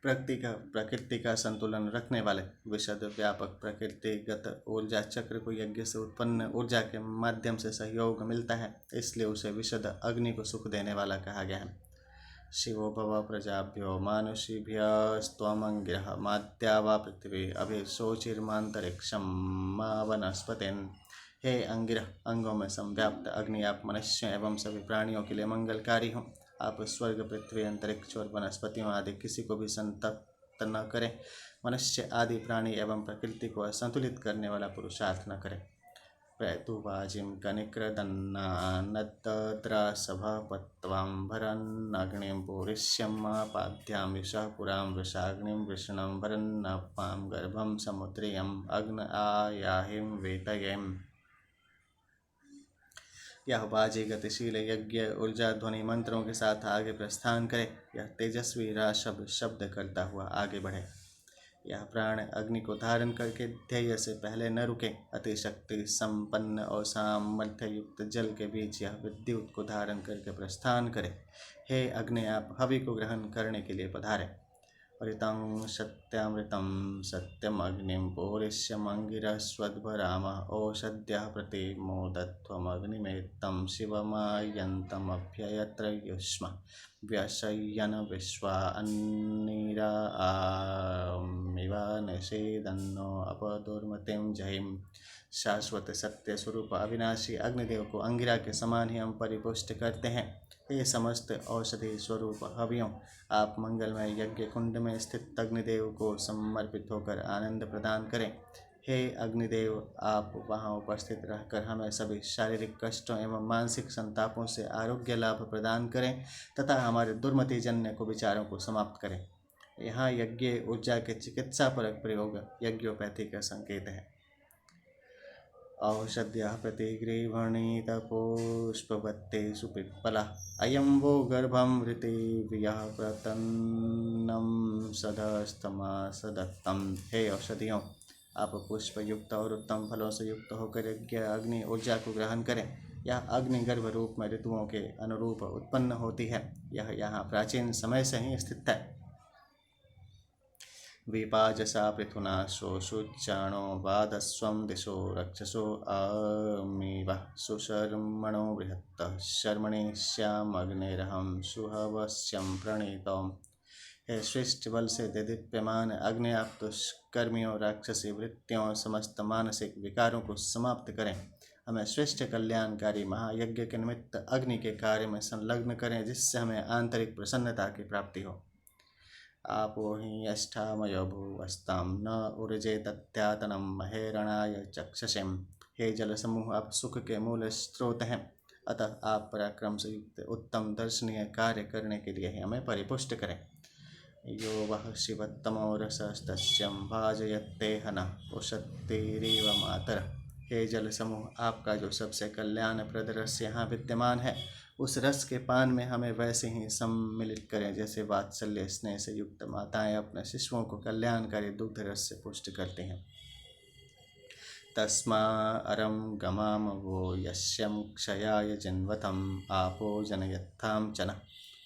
प्रकृति का संतुलन रखने वाले विशद व्यापक प्रकृतिगत ऊर्जा चक्र को यज्ञ से उत्पन्न ऊर्जा के माध्यम से सहयोग मिलता है, इसलिए उसे विशद अग्नि को सुख देने वाला कहा गया है। शिवो भव प्रजाभ्यो मानुषीभ्यस्त्वमंगिरः माद्या वा पृथ्वी अभिशोचिर्मान्तरिक्षं मा वनस्पतिन्। हे अंगिरः, अंगों में संव्याप्त अग्नि, आप मनुष्यों एवं सभी प्राणियों के लिए मंगलकारी हों। आप स्वर्ग, पृथ्वी, अंतरिक्ष और वनस्पतियों आदि किसी को भी संतप्त न करें। मनुष्य आदि प्राणी एवं प्रकृति को असंतुलित करने वाला पुरुषार्थ न करें। प्रैतुवाजिं कनिक्रदन्नानद्द्रासभपत्वां पुरिष्यमापाद्यां विषः पुरां वृषाग्निं विष्णुं भरन्नपां गर्भं समुद्रियम् अग्न आयाहिं वेतयेम्। यह बाजी गतिशील यज्ञ ऊर्जा ध्वनि मंत्रों के साथ आगे प्रस्थान करे। यह तेजस्वी राशब शब्द करता हुआ आगे बढ़े। यह प्राण अग्नि को धारण करके ध्येय से पहले न रुके। अति शक्ति संपन्न और सामर्थ्य युक्त जल के बीच यह विद्युत को धारण करके प्रस्थान करे। हे अग्नि, आप हवि को ग्रहण करने के लिए पधारे। ऋतं सत्यामृतं सत्यम अग्निं पूरिष्यमङ्गिरस्वद्भराम ओषध्यः प्रतिमोदध्वमग्निमेत्तं शिवमायन्तमभ्ययत्र युष्म व्यशय्यन विश्वा अन्निरा आमिव निषेदन्नो अपदुर्मतिं जहिं। शाश्वत सत्य स्वरूप अविनाशी अग्निदेव को अंगिरा के समान ही हम परिपुष्ट करते हैं। हे समस्त औषधि स्वरूप हवियों, आप मंगलमय यज्ञ कुंड में स्थित अग्निदेव को समर्पित होकर आनंद प्रदान करें। हे अग्निदेव, आप वहां उपस्थित रहकर हमें सभी शारीरिक कष्टों एवं मानसिक संतापों से आरोग्य लाभ प्रदान करें तथा हमारे दुर्मति जन्य को विचारों को समाप्त करें। यहाँ यज्ञ ऊर्जा के चिकित्सा परक प्रयोग यज्ञोपैथी का संकेत है। औषध्यः प्रतिगृह्णीतपुष्पवत्तेषु पिप्पला अयं वो गर्भं ऋतिव्यः प्रतन्नं सदस्तमासदत्तं। हे औषधियों, आप पुष्प युक्त और उत्तम फलों से युक्त होकर यज्ञ अग्नि ऊर्जा को ग्रहण करें। यह अग्नि गर्भ रूप में ऋतुओं के अनुरूप उत्पन्न होती है। यह यहाँ प्राचीन समय से ही स्थित है। विपाजसा पृथुना शोषुच्चाणो बाधस्वं दिशो रक्षसो अमीव सुशर्मणो बृहत्तः शर्मणि श्यामग्निरहं सुहवस्यं प्रणीतम्। हे श्रेष्ठ बल से देदीप्यमान अग्नि, आप दुष्कर्मियों, राक्षसी वृत्तियों, समस्त मानसिक विकारों को समाप्त करें। हमें श्रेष्ठ कल्याणकारी महायज्ञ के निमित्त अग्नि के कार्य में संलग्न करें, जिससे हमें आंतरिक प्रसन्नता की प्राप्ति हो। आपो हि यष्ठामयो भुवस्तां न ऊर्जे तत्यातनं महेरणाय चक्षसें। हे जल समूह, आप सुख के मूल स्रोत हैं, अतः आप पराक्रम से युक्त उत्तम दर्शनीय कार्य करने के लिए हमें परिपुष्ट करें। यो वः शिवत्तमो रसस्तस्यं भाजयत्ते हनः उषत्तिरिव मातरः। हे जल समूह, आपका जो सबसे कल्याणप्रद रस यहाँ विद्यमान है, उस रस के पान में हमें वैसे ही सम्मिलित करें जैसे वात्सल्य स्नेह से युक्त माताएं अपने शिशुओं को कल्याणकारी दुग्ध रस से पुष्ट करती हैं। तस्मा अरम गमाम वो यस्यं क्षयाय जिन्वतम आपो जनयत्थाम चन।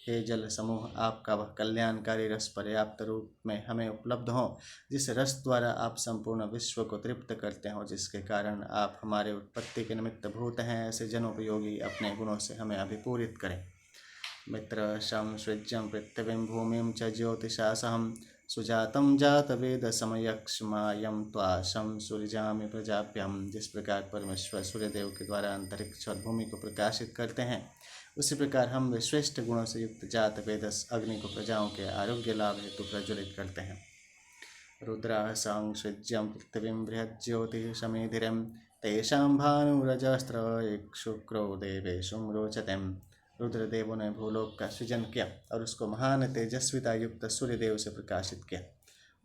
हे जल समूह, आपका वह कल्याणकारी रस पर्याप्त रूप में हमें उपलब्ध हो, जिस रस द्वारा आप संपूर्ण विश्व को तृप्त करते हो, जिसके कारण आप हमारे उत्पत्ति के निमित्त भूत हैं। ऐसे जनोपयोगी अपने गुणों से हमें अभिपूरित करें। मित्र शं सृज्यं पृथिवीं भूमिं च ज्योतिषा सहं सुजातं जातवेद समयक्ष्मायं त्वाशं सूर्यामि प्रजाभ्यं। जिस प्रकार परमेश्वर सूर्यदेव के द्वारा अंतरिक्ष और भूमि को प्रकाशित करते हैं, उसी प्रकार हम श्रेष्ठ गुणों से युक्त जात वेदस अग्नि को प्रजाओं के आरोग्य लाभ हेतु प्रज्वलित करते हैं। रुद्राः संसृज्यं पृथिवीं बृहज्योतिः समेधिरं तेषां भानुरजस्त्र शुक्रो देवेषु रोचते। रुद्रदेवों ने भूलोक का सृजन किया और उसको महान तेजस्विता युक्त सूर्यदेव से प्रकाशित किया।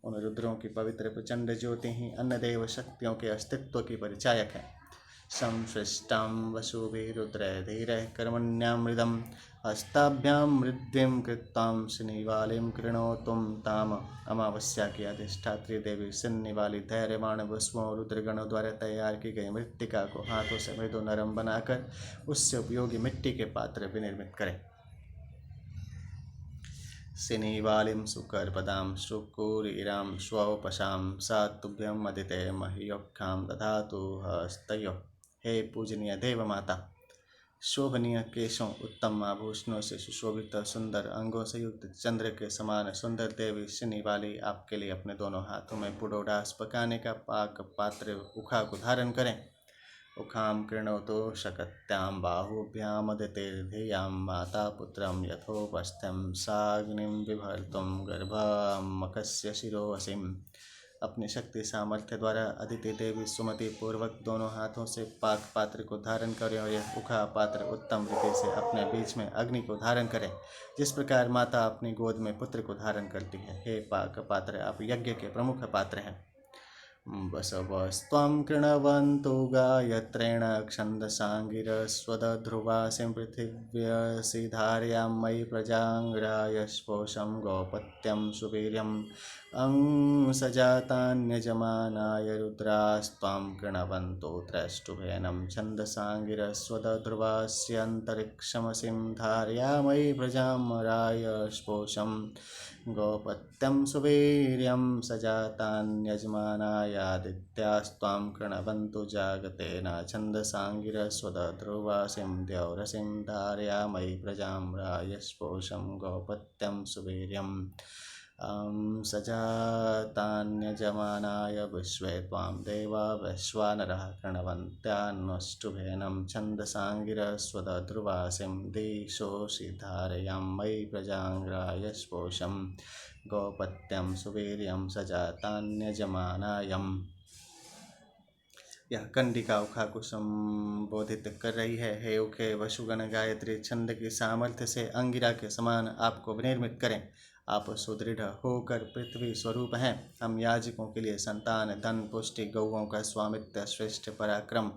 उन रुद्रों की पवित्र प्रचंड ज्योति ही अन्नदेव शक्तियों के अस्तित्व की परिचायक है। संसृष्टां वसुभिः रुद्रैर्धीरैः कर्मण्यामृतं हस्ताभ्यां मृद्विं कृत्वां शनिवालिं कृणोतुं ताम। अमावस्या की अधिष्ठात्री देवी शनिवाली धैर्यवान वसुओं रुद्रगणों द्वारा तैयार की गई मृत्तिका को हाथों से मृदु नरम बनाकर उससे उपयोगी मिट्टी के पात्र विनिर्मित करें। शनिवालिं सुकरपदां शुकुरीरां स्वपशां सा तुभ्यं अदिते मह्योक्षां दधातु हस्तयोः। हे पूजनीय देव माता, शोभनीय केशों, उत्तम आभूषणों से सुशोभित सुंदर अंगों से युक्त चंद्र के समान सुंदर देवी शनि वाली, आपके लिए अपने दोनों हाथों में पुडोडास पकाने का पाक पात्र उखा को धारण करें। उखां कृणोतु शकत्यां बाहुभ्यामदितेर्धियां माता पुत्रं यथोपस्थ्यं साग्निं बिभर्तुं गर्भमकस्य शिरोवसिम्। अपनी शक्ति सामर्थ्य द्वारा अदिति देवी सुमति पूर्वक दोनों हाथों से पाक पात्र को धारण करें और यह उखा पात्र उत्तम रीति से अपने बीच में अग्नि को धारण करें, जिस प्रकार माता अपनी गोद में पुत्र को धारण करती है। हे पाक पात्र, आप यज्ञ के प्रमुख पात्र हैं। वसवस्त्वं कृणवन्तु गायत्रेण छन्दसाङ्गिरस्वदध्रुवासिं पृथिव्यसि धारयां मयि प्रजाङ्ग्राय स्पोषं गौपत्यं सुवीर्यं अं सजातान्यजमानाय रुद्रास्त्वां कृणवन्तो द्रष्टुभेनं छन्दसाङ्गिरस्वदध्रुवास्यन्तरिक्षमसिं धारयामयि प्रजां राय स्पोषं गोपत्यं सुवीर्यं सजातान्यजमानायादित्यास्त्वां कृणवन्तु जागतेन छन्दसाङ्गिरस्वदध्रुवासिं द्यौरसिं धारयामयि प्रजां रायस्पोषं गोपत्यं सुवीर्यम् सजातान्यजमानाय विश्वे त्वां देवा वैश्वानरः कृणवन्त्यान्नष्टुभेनं छन्दसाङ्गिरस्वदध्रुवासिं दिशोषि धारयामयि प्रजाङ्ग्रायस्पोषं गोपत्यं सुवीर्यं सजातान्यजमानायम्। यह कंडिका उखा को संबोधित कर रही है। हे उखे वशुगण गायत्री छंद की सामर्थ्य से अंगिरा के समान आपको विनिर्मित करें। आप सुदृढ़ होकर पृथ्वी स्वरूप हैं। हम याजकों के लिए संतान, धन, पुष्टि, गौओं का स्वामित्व, श्रेष्ठ पराक्रम,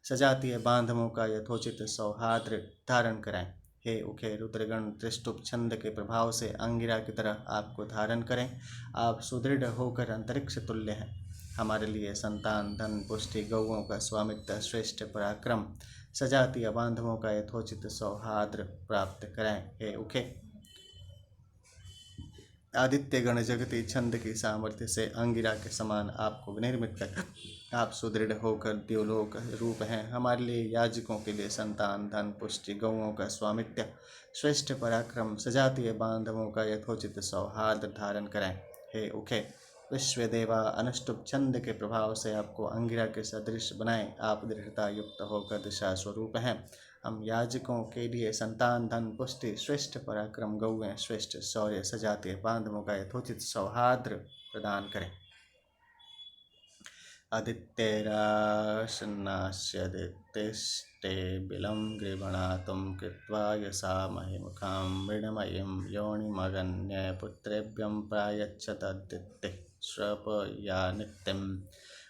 सजातीय बांधवों का यथोचित सौहार्द धारण कराएं। हे उखे रुद्रगण त्रिष्टुप छंद के प्रभाव से अंगिरा की तरह आपको धारण करें। आप सुदृढ़ होकर अंतरिक्ष तुल्य हैं। हमारे लिए संतान, धन, पुष्टि, गौओं का स्वामित्व, श्रेष्ठ पराक्रम, सजातीय बांधवों का यथोचित सौहार्द प्राप्त कराएं। हे उखे आदित्य गण जगती छंद की सामर्थ्य से अंगिरा के समान आपको विनिर्मित कर आप सुदृढ़ होकर द्योलोक रूप हैं। हमारे लिए याजकों के लिए संतान, धन, पुष्टि, गौओं का स्वामित्व, श्रेष्ठ पराक्रम, सजातीय बांधवों का यथोचित सौहार्द धारण कराएं। हे उखे विश्वदेवा अनुष्टुप छंद के प्रभाव से आपको अंगिरा के सदृश बनाएं। आप दृढ़ता युक्त होकर दिशा स्वरूप हैं। हम याजकों के लिए संतान, धन, पुष्टि, श्रेष्ठ पराक्रम, गौएं, श्रेष्ठ शौर्य, सजातीय बांधवों का यथोचित सौहार्द प्रदान करें। आदित्यराशन्नास्यदित्यष्टे बिलं गृभणातुं कृत्वा यसा महिमुखां मृणमयीं योनिमगन्य पुत्रेभ्यं प्रायच्छतदित्यः श्रपया नित्यम्।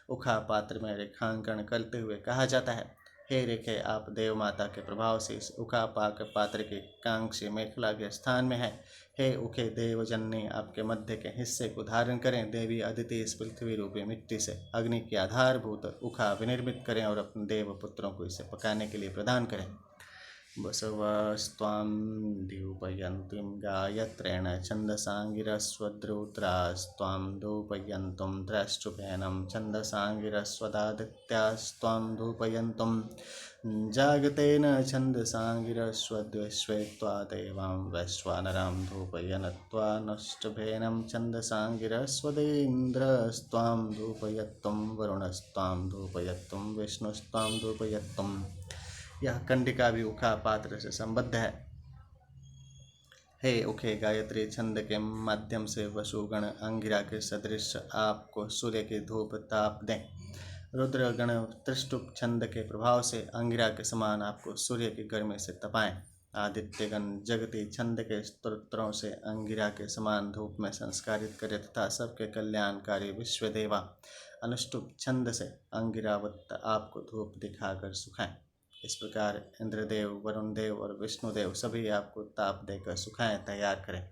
उखा पात्र में रेखांकन करते हुए कहा जाता है, हे रेखे आप देव माता के प्रभाव से इस उखा पाक पात्र के कांक्षी मेखला के स्थान में है। हे उखे देवजन्य आपके मध्य के हिस्से को धारण करें। देवी अदिति इस पृथ्वी रूपी मिट्टी से अग्नि की आधारभूत उखा विनिर्मित करें और अपने देव पुत्रों को इसे पकाने के लिए प्रदान करें। बसवस्त्वां द्यूपयन्तीं गायत्रेण छन्दसाङ्गिरस्वद्रुद्रास्त्वां धूपयन्तुं द्रष्टुभेनं छन्दसाङ्गिरस्वदादित्यास्त्वां धूपयन्तुं जागतेन छन्दसाङ्गिरस्वद्विश्वे त्वा देवां वैश्वानरां धूपयन्त्वा नष्टुभेनं छन्दसाङ्गिरस्वदेन्द्रस्त्वां धूपयत्तुं वरुणस्त्वां धूपयत्तुं विष्णुस्त्वां धूपयत्तुं। यह कंडिका भी उखा पात्र से संबद्ध है। हे उखे गायत्री छंद के माध्यम से वसुगण अंगिरा के सदृश आपको सूर्य के धूप ताप दें। रुद्रगण त्रिष्टुप छंद के प्रभाव से अंगिरा के समान आपको सूर्य की गर्मी से तपाएं। आदित्यगण जगती छंद के स्तोत्रों से अंगिरा के समान धूप में संस्कारित करें तथा सबके कल्याणकारी विश्वदेवा अनुष्टुप छंद से अंगिरावत आपको धूप दिखाकर सुखाएं। इस प्रकार इंद्रदेव, वरुण देव और विष्णुदेव सभी आपको ताप देकर सुखाएं तैयार करें।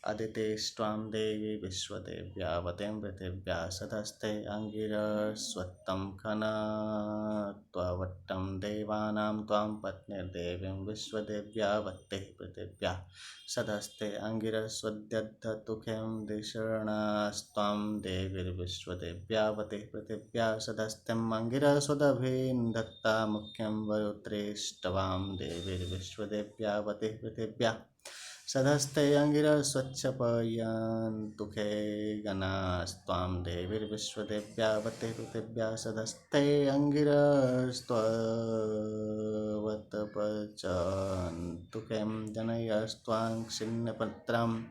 अदितेष्ट्वां देवी विश्वदेव्यावतीं पृथिव्या सदस्ते अंगिरस्वत्तं खनत्ववट्टं देवानां त्वां पत्नीर्देवीं विश्वदेव्यावत्तिः पृथिव्या सदस्ते अंगिरस्वद्यद्धतुखें दिशर्णास्त्वां देवीर्विश्वदेव्यावतिः पृथिव्या सदस्तिं अंगिरस्वदभिन्दत्ता मुख्यं वरुत्रेष्टवां देवीर्विश्वदेव्यावतिः पृथिव्या सदस्ते अंगिरस्वच्छपयन्तुखे गणास्त्वां देवीर्विश्वदेव्यावतिः पृथिव्या सदस्ते अंगिरस्त्ववत्पचन्तुखें जनयस्त्वां क्षिण्णपत्रां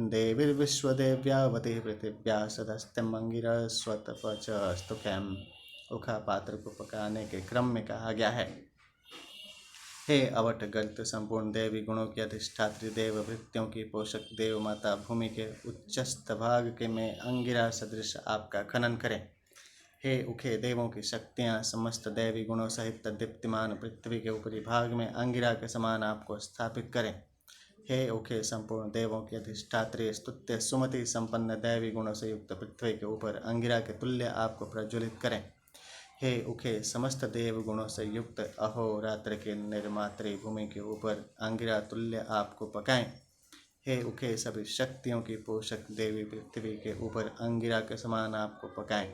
देवीर्विश्वदेव्यावतिः पृथिव्या सदस्तिं अंगिरस्वत्पचस्तुखें। उखा पात्र को पकाने के क्रम में कहा गया है, हे अवट गर्त संपूर्ण देवी गुणों की अधिष्ठात्री देव भृत्यों की पोषक देव माता भूमि के उच्चस्थ भाग के में अंगिरा सदृश आपका खनन करें। हे उखे देवों की शक्तियाँ समस्त देवी गुणों सहित दीप्तिमान पृथ्वी के ऊपरी भाग में अंगिरा के समान आपको स्थापित करें। हे उखे संपूर्ण देवों की अधिष्ठात्री स्तुत्य सुमति संपन्न दैवी गुणों से युक्त पृथ्वी के ऊपर अंगिरा के तुल्य आपको प्रज्वलित करें। हे उखे समस्त देव गुणों से युक्त अहोरात्र के निर्मात्री भूमि के ऊपर अंगिरा तुल्य आपको पकाएं। हे उखे सभी शक्तियों की पोषक देवी पृथ्वी के ऊपर अंगिरा के समान आपको पकाएं।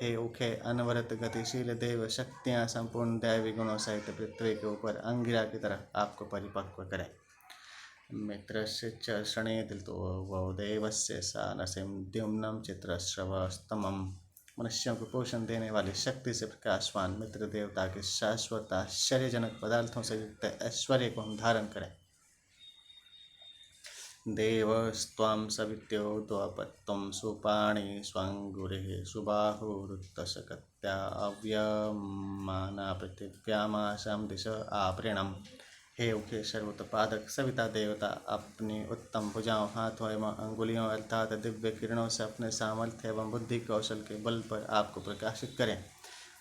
हे उखे अनवरत गतिशील देव शक्तियाँ संपूर्ण दैवी गुणों सहित पृथ्वी के ऊपर अंगिरा की तरह आपको परिपक्व करें। मित्रस्य च शणेदितो वो देवस्य सा नसिं द्युम्नं चित्रश्रवस्तमम्। मनुष्यों को पोषण देने वाली शक्ति से प्रकाशवान मित्र देवता के शाश्वत आश्चर्यजनक पदार्थों से युक्त ऐश्वर्य को हम धारण करें। देवस्त्वां सवित्यो द्वपत्वं सुपाणि स्वंगुरिः सुबाहुरुत्तशकत्या अव्यमाना पृथिव्यामाशं दिश आपृणम्। हे उखे सर्वोत्पादक सविता देवता अपनी उत्तम भुजाओं, हाथों एवं अंगुलियों अर्थात दिव्य किरणों से अपने सामर्थ्य एवं बुद्धि कौशल के बल पर आपको प्रकाशित करें।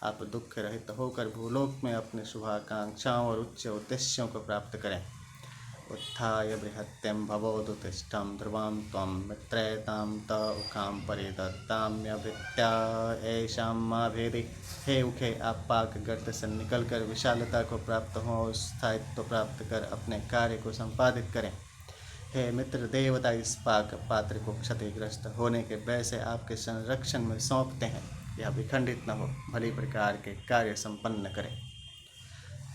आप दुख रहित होकर भूलोक में अपनी शुभाकांक्षाओं और उच्च उद्देश्यों को प्राप्त करें। उत्थाय बृहत्यं भवोदुतिष्ठं ध्रुवां त्वं मित्रैतां त उखां परिदत्ताम्यभित्या ऐशां मा भेदि। हे उखे आप पाक गर्त से निकलकर विशालता को प्राप्त हो और स्थायित्व प्राप्त कर अपने कार्य को संपादित करें। हे मित्र देवता इस पाक पात्र को क्षतिग्रस्त होने के भय से आपके संरक्षण में सौंपते हैं। यह विखंडित न हो, भली प्रकार के कार्य संपन्न करें।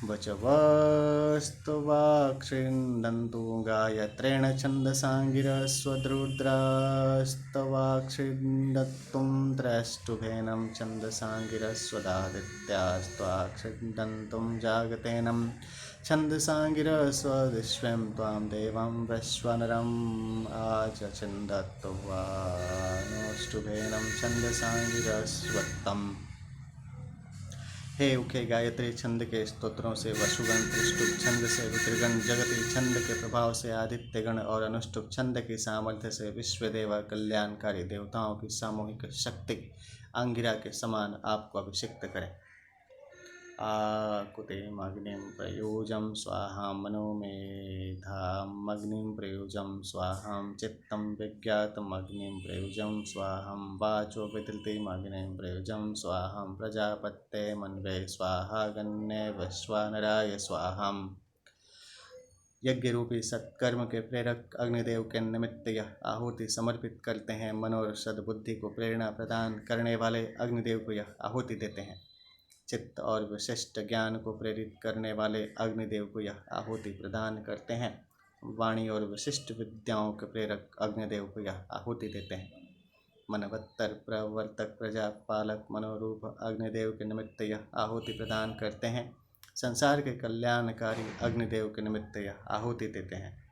वचवस्तु वाक्छिन्दन्तु गायत्रेण छन्दसाङ्गिरस्वद्रुद्रास्तवाक्षिन्दत्तुं द्रष्टुभेनं छन्दसाङ्गिरस्वदादित्यास्त्वाक्षिन्दन्तुं जागतेनं छन्दसाङ्गिरस्वदिश्वं त्वां देवं वैश्वानरम् आचछिन्दत्तु वानोष्टुभेनं छन्दसाङ्गिरस्वत्तम्। हे उखे गायत्री छंद के स्तोत्रों से वसुगण, त्रिष्टुप छंद से रुद्रगण, जगती छंद के प्रभाव से आदित्यगण और अनुष्टुप छंद की सामर्थ्य से विश्वदेवा कल्याणकारी देवताओं की सामूहिक शक्ति अंगिरा के समान आपको अभिषिक्त करें। आकुतिमग्निं प्रयुजं स्वाहां मनोमेधामग्निं प्रयुजं स्वाहां चित्तं विज्ञातमग्निं प्रयुजं स्वाहां वाचो विदृतिमग्निं प्रयुजं स्वाहां प्रजापत्ये मन्वे स्वाहा गण्ये वैश्वानराय स्वाहां। यज्ञ रूपी सत्कर्म के प्रेरक अग्निदेव के निमित्त यह आहुति समर्पित करते हैं। मन और सद्बुद्धि को प्रेरणा प्रदान करने वाले अग्निदेव को यह आहुति देते हैं। चित्त और विशिष्ट ज्ञान को प्रेरित करने वाले अग्निदेव को यह आहुति प्रदान करते हैं। वाणी और विशिष्ट विद्याओं के प्रेरक अग्निदेव को यह आहुति देते हैं। मनवत्तर प्रवर्तक प्रजापालक मनोरूप अग्निदेव के निमित्त यह आहुति प्रदान करते हैं। संसार के कल्याणकारी अग्निदेव के निमित्त यह आहुति देते हैं।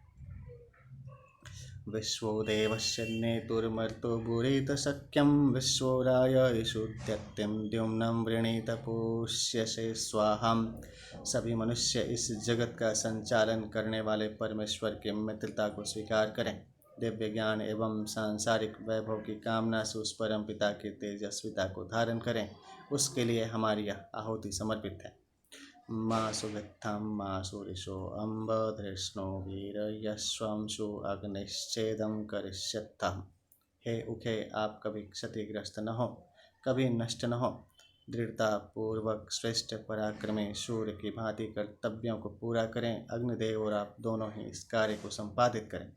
विश्वो देवस्य नेतुर्मर्तो बुरीत शक्यं विश्वो रायशुद्ध्यत्तिं द्युम्नं वृणीत पुष्यसे स्वाहम्। सभी मनुष्य इस जगत का संचालन करने वाले परमेश्वर की मित्रता को स्वीकार करें। दिव्य ज्ञान एवं सांसारिक वैभव की कामना से उस परम पिता की तेजस्विता को धारण करें। उसके लिए हमारी यह आहुति समर्पित है। मा सुवित्थं मा सुरिशो अम्ब धृष्णो वीरयश्वंशु अग्निश्चेदं करिष्यत्थम्। हे उखे आप कभी क्षतिग्रस्त न हो, कभी नष्ट न हो। दृढ़ता पूर्वक श्रेष्ठ पराक्रमी शूर की भांति कर्तव्यों को पूरा करें। अग्निदेव और आप दोनों ही इस कार्य को संपादित करें।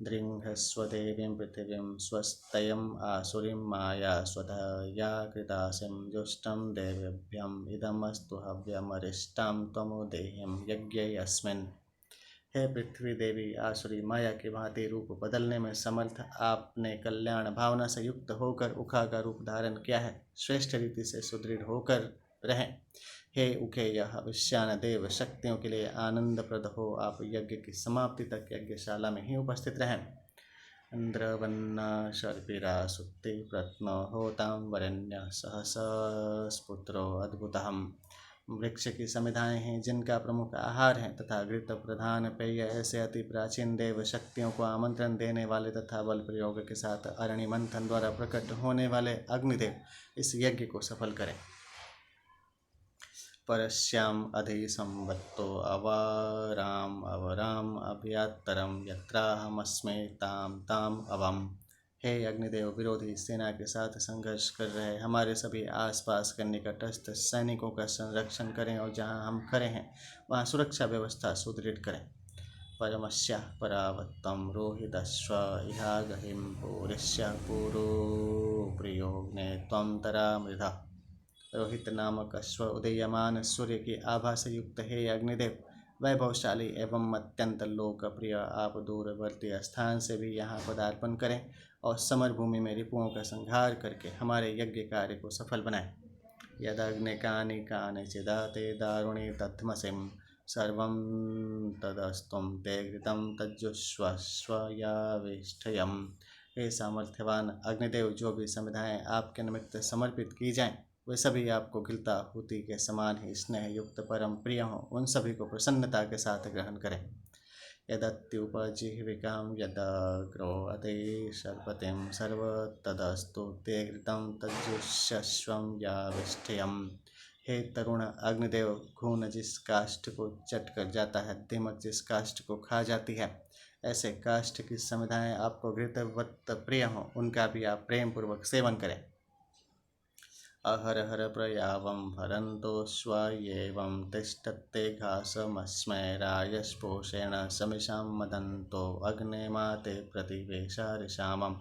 दृङ्घस्वदेवीं पृथिवीं स्वस्तयम् आसुरीं माया स्वधया कृतासिं जुष्टं देवेभ्यम् इदमस्तु हव्यमरिष्टां त्वमुदेहिं यज्ञे अस्मिन्। हे पृथ्वी देवी, आसुरी माया की भांति रूप बदलने में समर्थ आपने कल्याण भावना से युक्त होकर उखा का रूप धारण किया है। श्रेष्ठ रीति से सुदृढ़ होकर रहें। हे उखे यह विश्वान देव शक्तियों के लिए आनंदप्रद हो। आप यज्ञ की समाप्ति तक यज्ञशाला में ही उपस्थित रहें। इंद्रवन्ना शर्पिरा सुक्ति प्रत्नो होतां वरेण्य सहसस्पुत्रो अद्भुतम्। वृक्ष की समिधाएँ हैं जिनका प्रमुख आहार है तथा घृत प्रधान पेय ऐसे अति प्राचीन देव शक्तियों को आमंत्रण देने वाले तथा बल प्रयोग के साथ अरणि मंथन द्वारा प्रकट होने वाले अग्निदेव इस यज्ञ को सफल करें। परस्याम अधिसंवत्तो अवराम अवराम अभ्यात्तरम यत्राहमस्मे ताम ताम अवम। हे अग्निदेव, विरोधी सेना के साथ संघर्ष कर रहे हमारे सभी आसपास के निकटस्थ सैनिकों का संरक्षण करें और जहां हम खड़े हैं वहां सुरक्षा व्यवस्था सुदृढ़ करें। परमस्याः परावत्तं रोहितस्व इहागहिं पूरिस्यः पूरो प्रियोग्ने त्वं तरामृधा। रोहित नामक अश्व उदयमान सूर्य की आभा से युक्त हे अग्निदेव, वैभवशाली एवं अत्यंत लोकप्रिय, आप दूरवर्ती स्थान से भी यहाँ पदार्पण करें और समर भूमि में रिपुओं का संहार करके हमारे यज्ञ कार्य को सफल बनाएं। यदग्निकानि कानिचिदाते दारुणी तत्मसिं सर्वं तदस्तुं ते घृतं तज्जुष्वश्वयाविष्ठयम्। हे सामर्थ्यवान अग्निदेव, जो भी समिधाएं आपके निमित्त समर्पित की जाएं वे सभी आपको घृता हुति के समान ही स्नेह युक्त परम प्रिय हों, उन सभी को प्रसन्नता के साथ ग्रहण करें। यदत्युपजिह्विकां यदग्रो अते शर्पतिं सर्व तदस्तु ते घृतं तज्जुष्वं याविष्ठयम्। हे तरुण अग्निदेव, खून जिस काष्ठ को चट कर जाता है, दीमक जिस काष्ठ को खा जाती है, ऐसे काष्ठ की समिधाएं आपको घृतवत् प्रिय हों, उनका भी आप प्रेम पूर्वक सेवन करें। अहरहर प्रयावं भरन्तो स्वयेवं तिष्ठत्ते घासमस्मै रायस्पोषेण समिषां मदन्तो अग्नेमाते प्रतिवेशारिषामम्।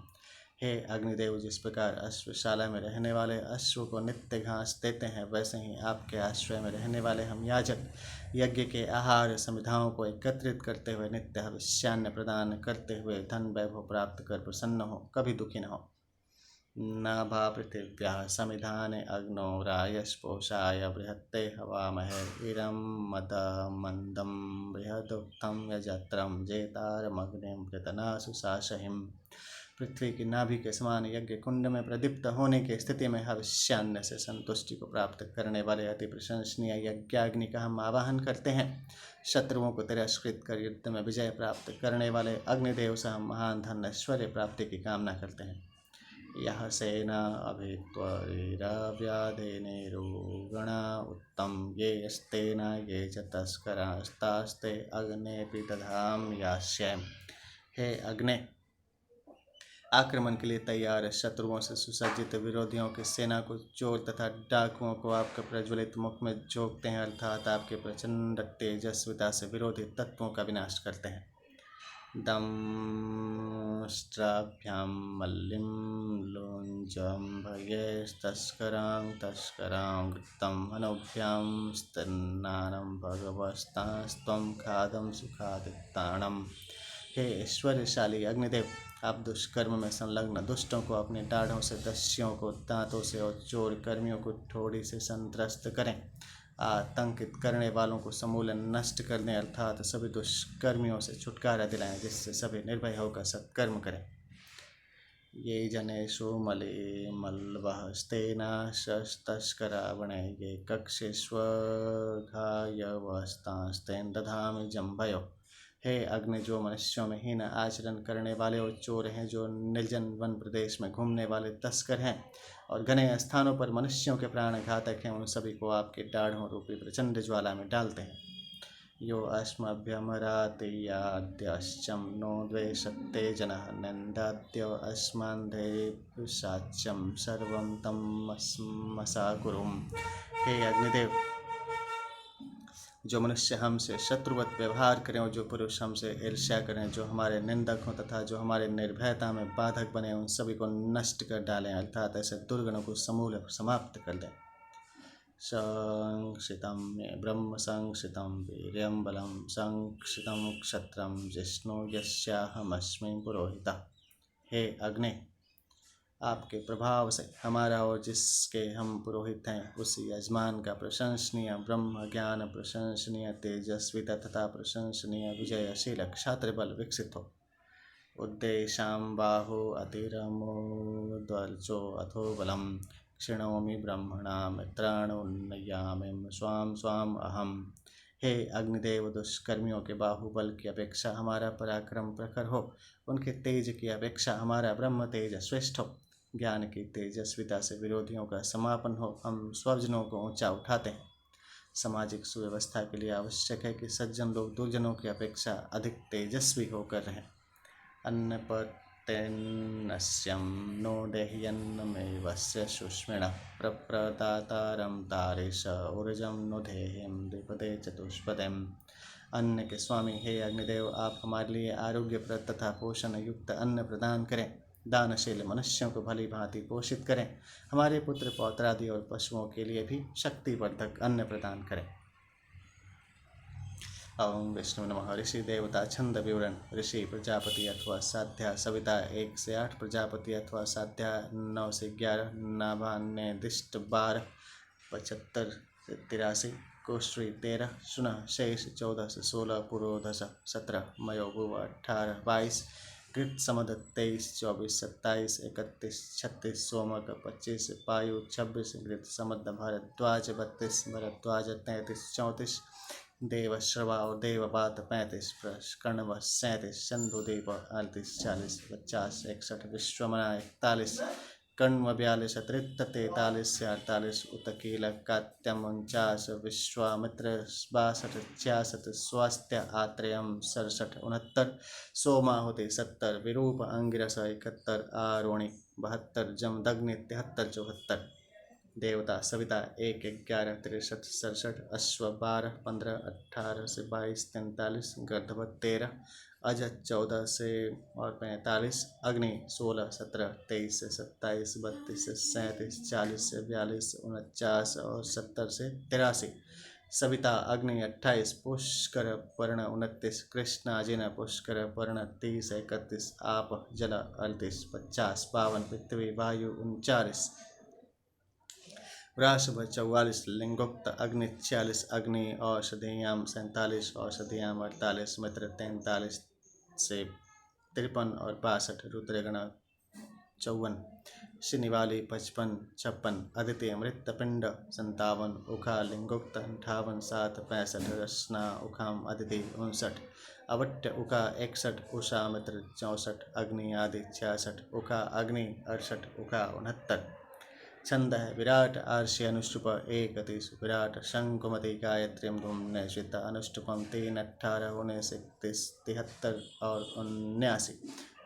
हे अग्निदेव, जिस प्रकार अश्वशाला में रहने वाले अश्व को नित्य घास देते हैं, वैसे ही आपके आश्रय में रहने वाले हम याजक यज्ञ के आहार समिधाओं को एकत्रित करते हुए नित्य हविष्यान्न प्रदान करते हुए धन वैभव प्राप्त कर प्रसन्न हो, कभी दुखी न हो। नाभा पृथिव्याः समिधाने अग्नो रायस्पोषाय बृहत्ते हवामहे इरं मदमन्दं बृहदुक्तं यजत्रं जेतारमग्निं पृतनासु साशहिम्। पृथ्वी की नाभि के समान यज्ञ कुंड में प्रदीप्त होने की स्थिति में हविष्यान्न से संतुष्टि को प्राप्त करने वाले अति प्रशंसनीय यज्ञाग्नि का हम आवाहन करते हैं। शत्रुओं को तिरस्कृत कर युद्ध में विजय प्राप्त करने वाले अग्निदेव से हम महान धन ऐश्वर्य प्राप्ति की कामना करते हैं। यह सेना अभित्वरिरव्याधेनेरुगणा उत्तम ये अस्तेना ये च तस्करास्तास्ते अग्नेऽपि दधाम यास्यैम्। हे अग्ने, आक्रमण के लिए तैयार शत्रुओं से सुसज्जित विरोधियों की सेना को चोर तथा डाकुओं को आपके प्रज्वलित मुख में झोंकते हैं, अर्थात आपके प्रचंड तेजस्विता से विरोधी तत्वों का विनाश करते हैं। दंष्ट्राभ्यां मल्लिं लुञ्जं भयेस्तस्करां तस्करां वृत्तं हनोभ्यां स्तन्नानं भगवस्तास्त्वं खादं सुखादित्ताणम्। हे ऐश्वर्यशाली अग्निदेव, आप दुष्कर्म में संलग्न दुष्टों को अपने डाढ़ों से, दस्युओं को दांतों से और चोर कर्मियों को ठोड़ी से संत्रस्त करें। आतंकित करने वालों को समूलन नष्ट कर दें, अर्थात सभी दुष्कर्मियों से छुटकारा दिलाएं, जिससे सभी निर्भय होकर सत्कर्म करें। ये जनेषु मले मल्वहस्तेना शस्तस्करावणे ये कक्षेष्वघायवस्तांस्तेन दधामि जम्भयो। हे अग्नि, जो मनुष्यों में हीन आचरण करने वाले और चोर हैं, जो निर्जन वन प्रदेश में घूमने वाले तस्कर हैं और घने स्थानों पर मनुष्यों के प्राण घातक हैं, उन सभी को आपके दाढ़ों रूपी प्रचंड ज्वाला में डालते हैं। यो अस्मभ्यमरातियाद्यश्चं नो द्वेषत्ते जनः नन्दाद्यो अस्मन्धेपुषाच्यं सर्वं तमस्मसाकुरुम्। हे अग्निदेव, जो मनुष्य हमसे शत्रुवत व्यवहार करें और जो पुरुष हमसे ईर्ष्या करें, जो हमारे निंदक हों तथा जो हमारे निर्भयता में बाधक बने, उन सभी को नष्ट कर डालें, अर्थात ऐसे दुर्गुणों को समूल समाप्त कर दें। संक्षितं मे ब्रह्म संक्षितं वीर्यं बलं संक्षितं क्षत्रं जिष्णु यस्याहमस्मि पुरोहितः। हे अग्नि, आपके प्रभाव से हमारा और जिसके हम पुरोहित हैं उस यजमान का प्रशंसनीय ब्रह्म ज्ञान, प्रशंसनीय तेजस्विता तथा प्रशंसनीय विजयशील क्षात्र बल विकसित हो। उद्देशां बाहु अतिरमोद्वर्चो अथो बलम क्षिणोमि ब्रह्मणा मित्राणुन्नयामि स्वाम स्वाम अहम। हे अग्निदेव, दुष्कर्मियों के बाहुबल की अपेक्षा हमारा पराक्रम प्रखर हो, उनके तेज की अपेक्षा हमारा ब्रह्म तेज श्रेष्ठ हो। ज्ञान की तेजस्विता से विरोधियों का समापन हो, हम स्वजनों को ऊंचा उठाते हैं। सामाजिक सुव्यवस्था के लिए आवश्यक है कि सज्जन लोग दुर्जनों की अपेक्षा अधिक तेजस्वी होकर रहें। अन्नपतेन्नस्यं नो देह्यन्नमेवस्य शुष्मिणः प्रप्रदातारं तारेश ऊर्जं नो देह्यं द्विपदे चतुष्पदेम्। अन्न के स्वामी, हे अग्निदेव, आप हमारे लिए आरोग्यप्रद तथा पोषण युक्त अन्न प्रदान करें। दानशील मनुष्यों को भली भांति पोषित करें। हमारे पुत्र पौत्रादि और पशुओं के लिए भी शक्तिवर्धक अन्न प्रदान करें। ओम विष्णु नमः। ऋषि देवता छंद विवरण। ऋषि प्रजापति अथवा साध्या सविता 1 से 8, प्रजापति अथवा साध्या 9 से 11, नाभान्य दिष्ट 12, 75 से 83, कोश्री 13, सुनः शेष 14 से 16, पुरोधस 17, मयोभुव 18 22, कृत समद 23 24 27 31 36, सोमक 25, पायु 26, घृत समद भारद्वाज 32, भरद्वाज 33 34, देवश्रवा और देवपात 35, कर्णव 37, शंधुदेव 38 40 50 61, विश्वमना 41, कर्णव 42, अतृत्त 43 से 48, उत्कील कात्यम 49, विश्वामित्र 62 66, स्वास्थ्य आत्रेयम 67 69, सोमाहुति 70, विरूप अंगिरस 71, आरोणि 72, जमदग्नि 73 74, देवता सविता 1 11 63 67, अश्व 12 15 18 से 22 43, गर्दभ 13, अज 14 से और 45, अग्नि 16 17 23 से 27 32 से 37 40 से 42 49 और 70 से 83, सविता अग्नि 28, पुष्कर पर्ण 29, कृष्णाजिन पुष्कर पर्ण 30 31, आप जल 38 50 52, पृथ्वी वायु 39, वृषभ 44, लिंगोक्त अग्नि 46, अग्नि औषधियाम 47, औषधियाम 48, मित्र 43 से 53 और 62, रुद्रगण 54, शनिवाली 55 56, अदिति अमृत पिंड 57, उखा लिंगोक्त 58 7 65, रसना उखाम अदिति 59, अवट्य उखा 61, उषा मित्र 64, अग्नि आदि 66, उखा अग्नि 68, उखा 69, छंद है विराट आर्षि अनुष्टुप 31, विराट शंकुमति गायत्री धूम श्वेत अनुष्टुपम 3 18 19 31 73 और 79,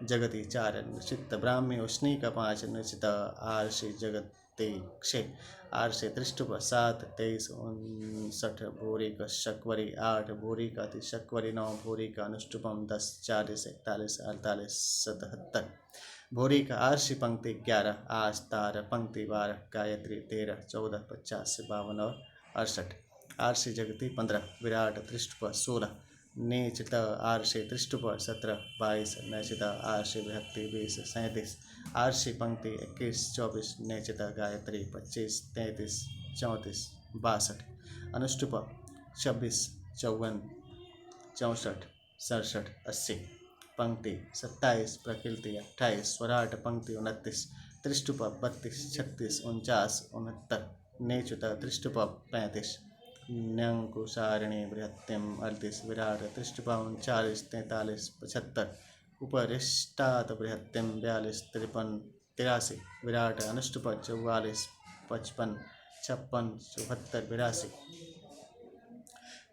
जगति 4, निश्चित ब्राह्मी उष्णी का 5, निश्चित आर्षि जगति क्षे, आर्षि त्रिष्टुप 7 23 59, भूरी का शक्वरी 8, भूरी का अति शक्वरी 9, भूरी का अनुष्टुपम 10 40 41 48 77, भोरी का आर्षि पंक्ति 11, आस्तार पंक्ति 12, गायत्री 13 14 50 से 52 और 68, आर्षि जगति 15, विराट त्रिष्टुप 16, नीचित आर्षि त्रिष्टुप 17 22, नैचित आर्षि विभक्ति 20 37, आर्षि पंक्ति 21 24, नैचित गायत्री 25 33 34 62, अनुष्टुप 26 54 64 67 80, पंक्ति 27, प्रकृति 28, स्वराट पंक्ति 29, त्रिष्टुप 32 36 49 69, नेचुत त्रिष्टुप 35, न्यंकुशारिणी बृहत्तिम 38, विराट त्रिष्टुप 39 43 75, उपरिष्टात बृहत्तिम 42 53 83, विराट अनुष्टुप 44 55 56 74 82,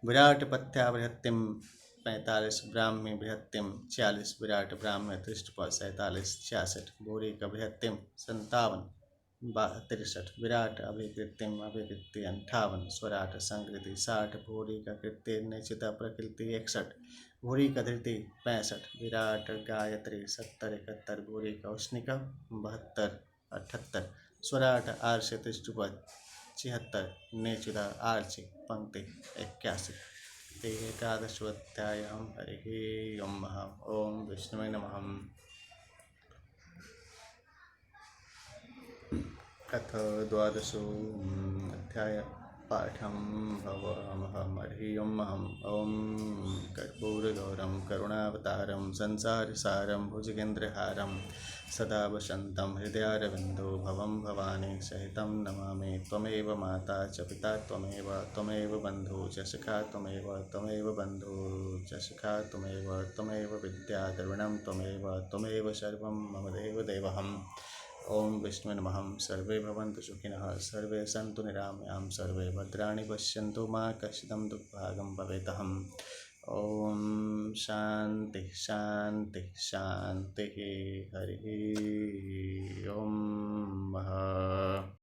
विराट पथ्या बृहत्तिम 45, ब्राह्मी बृहत्तिम 46, विराट ब्राह्म्य त्रिष्टुप 47 66, भूरी का बृहत्तिम 57 63, विराट अभिकृतिम अभिकृति 58, स्वराट संकृति 60, भूरी का कृत्य निश्चित प्रकृति 61, भूरी का धृति 65, विराट गायत्री 70 71, भूरी का उष्णिका 72 78, स्वराट आर्षि त्रिष्टुप 76, नेचुदा आर्षि पंक्ति 81, एकादशोऽध्यायः। हरिः ओम विष्णुवे नमः। अथ द्वादशोऽध्यायः। पाठं भवामः। हरिः ओम कर्पूरगौरं करुणावतारं संसारसारं भुजगेन्द्रहारं सदा वसन्तं हृदयारविन्दो भवं भवानी सहितं नमामि। त्वमेव माता च पिता त्वमेव बन्धु च सखा त्वमेव बन्धु च सखा त्वमेव विद्या द्रविणं त्वमेव सर्वं मम देवदेवहम्। ओम विष्णु नमः। सर्वे भवन्तु सुखिनः, सर्वे सन्तु निरामयां, सर्वे भद्राणि पश्यन्तु मा कश्चिदं दुःखभागं भवेतहम्। ओम शांति शांति शांति। हरि ओम।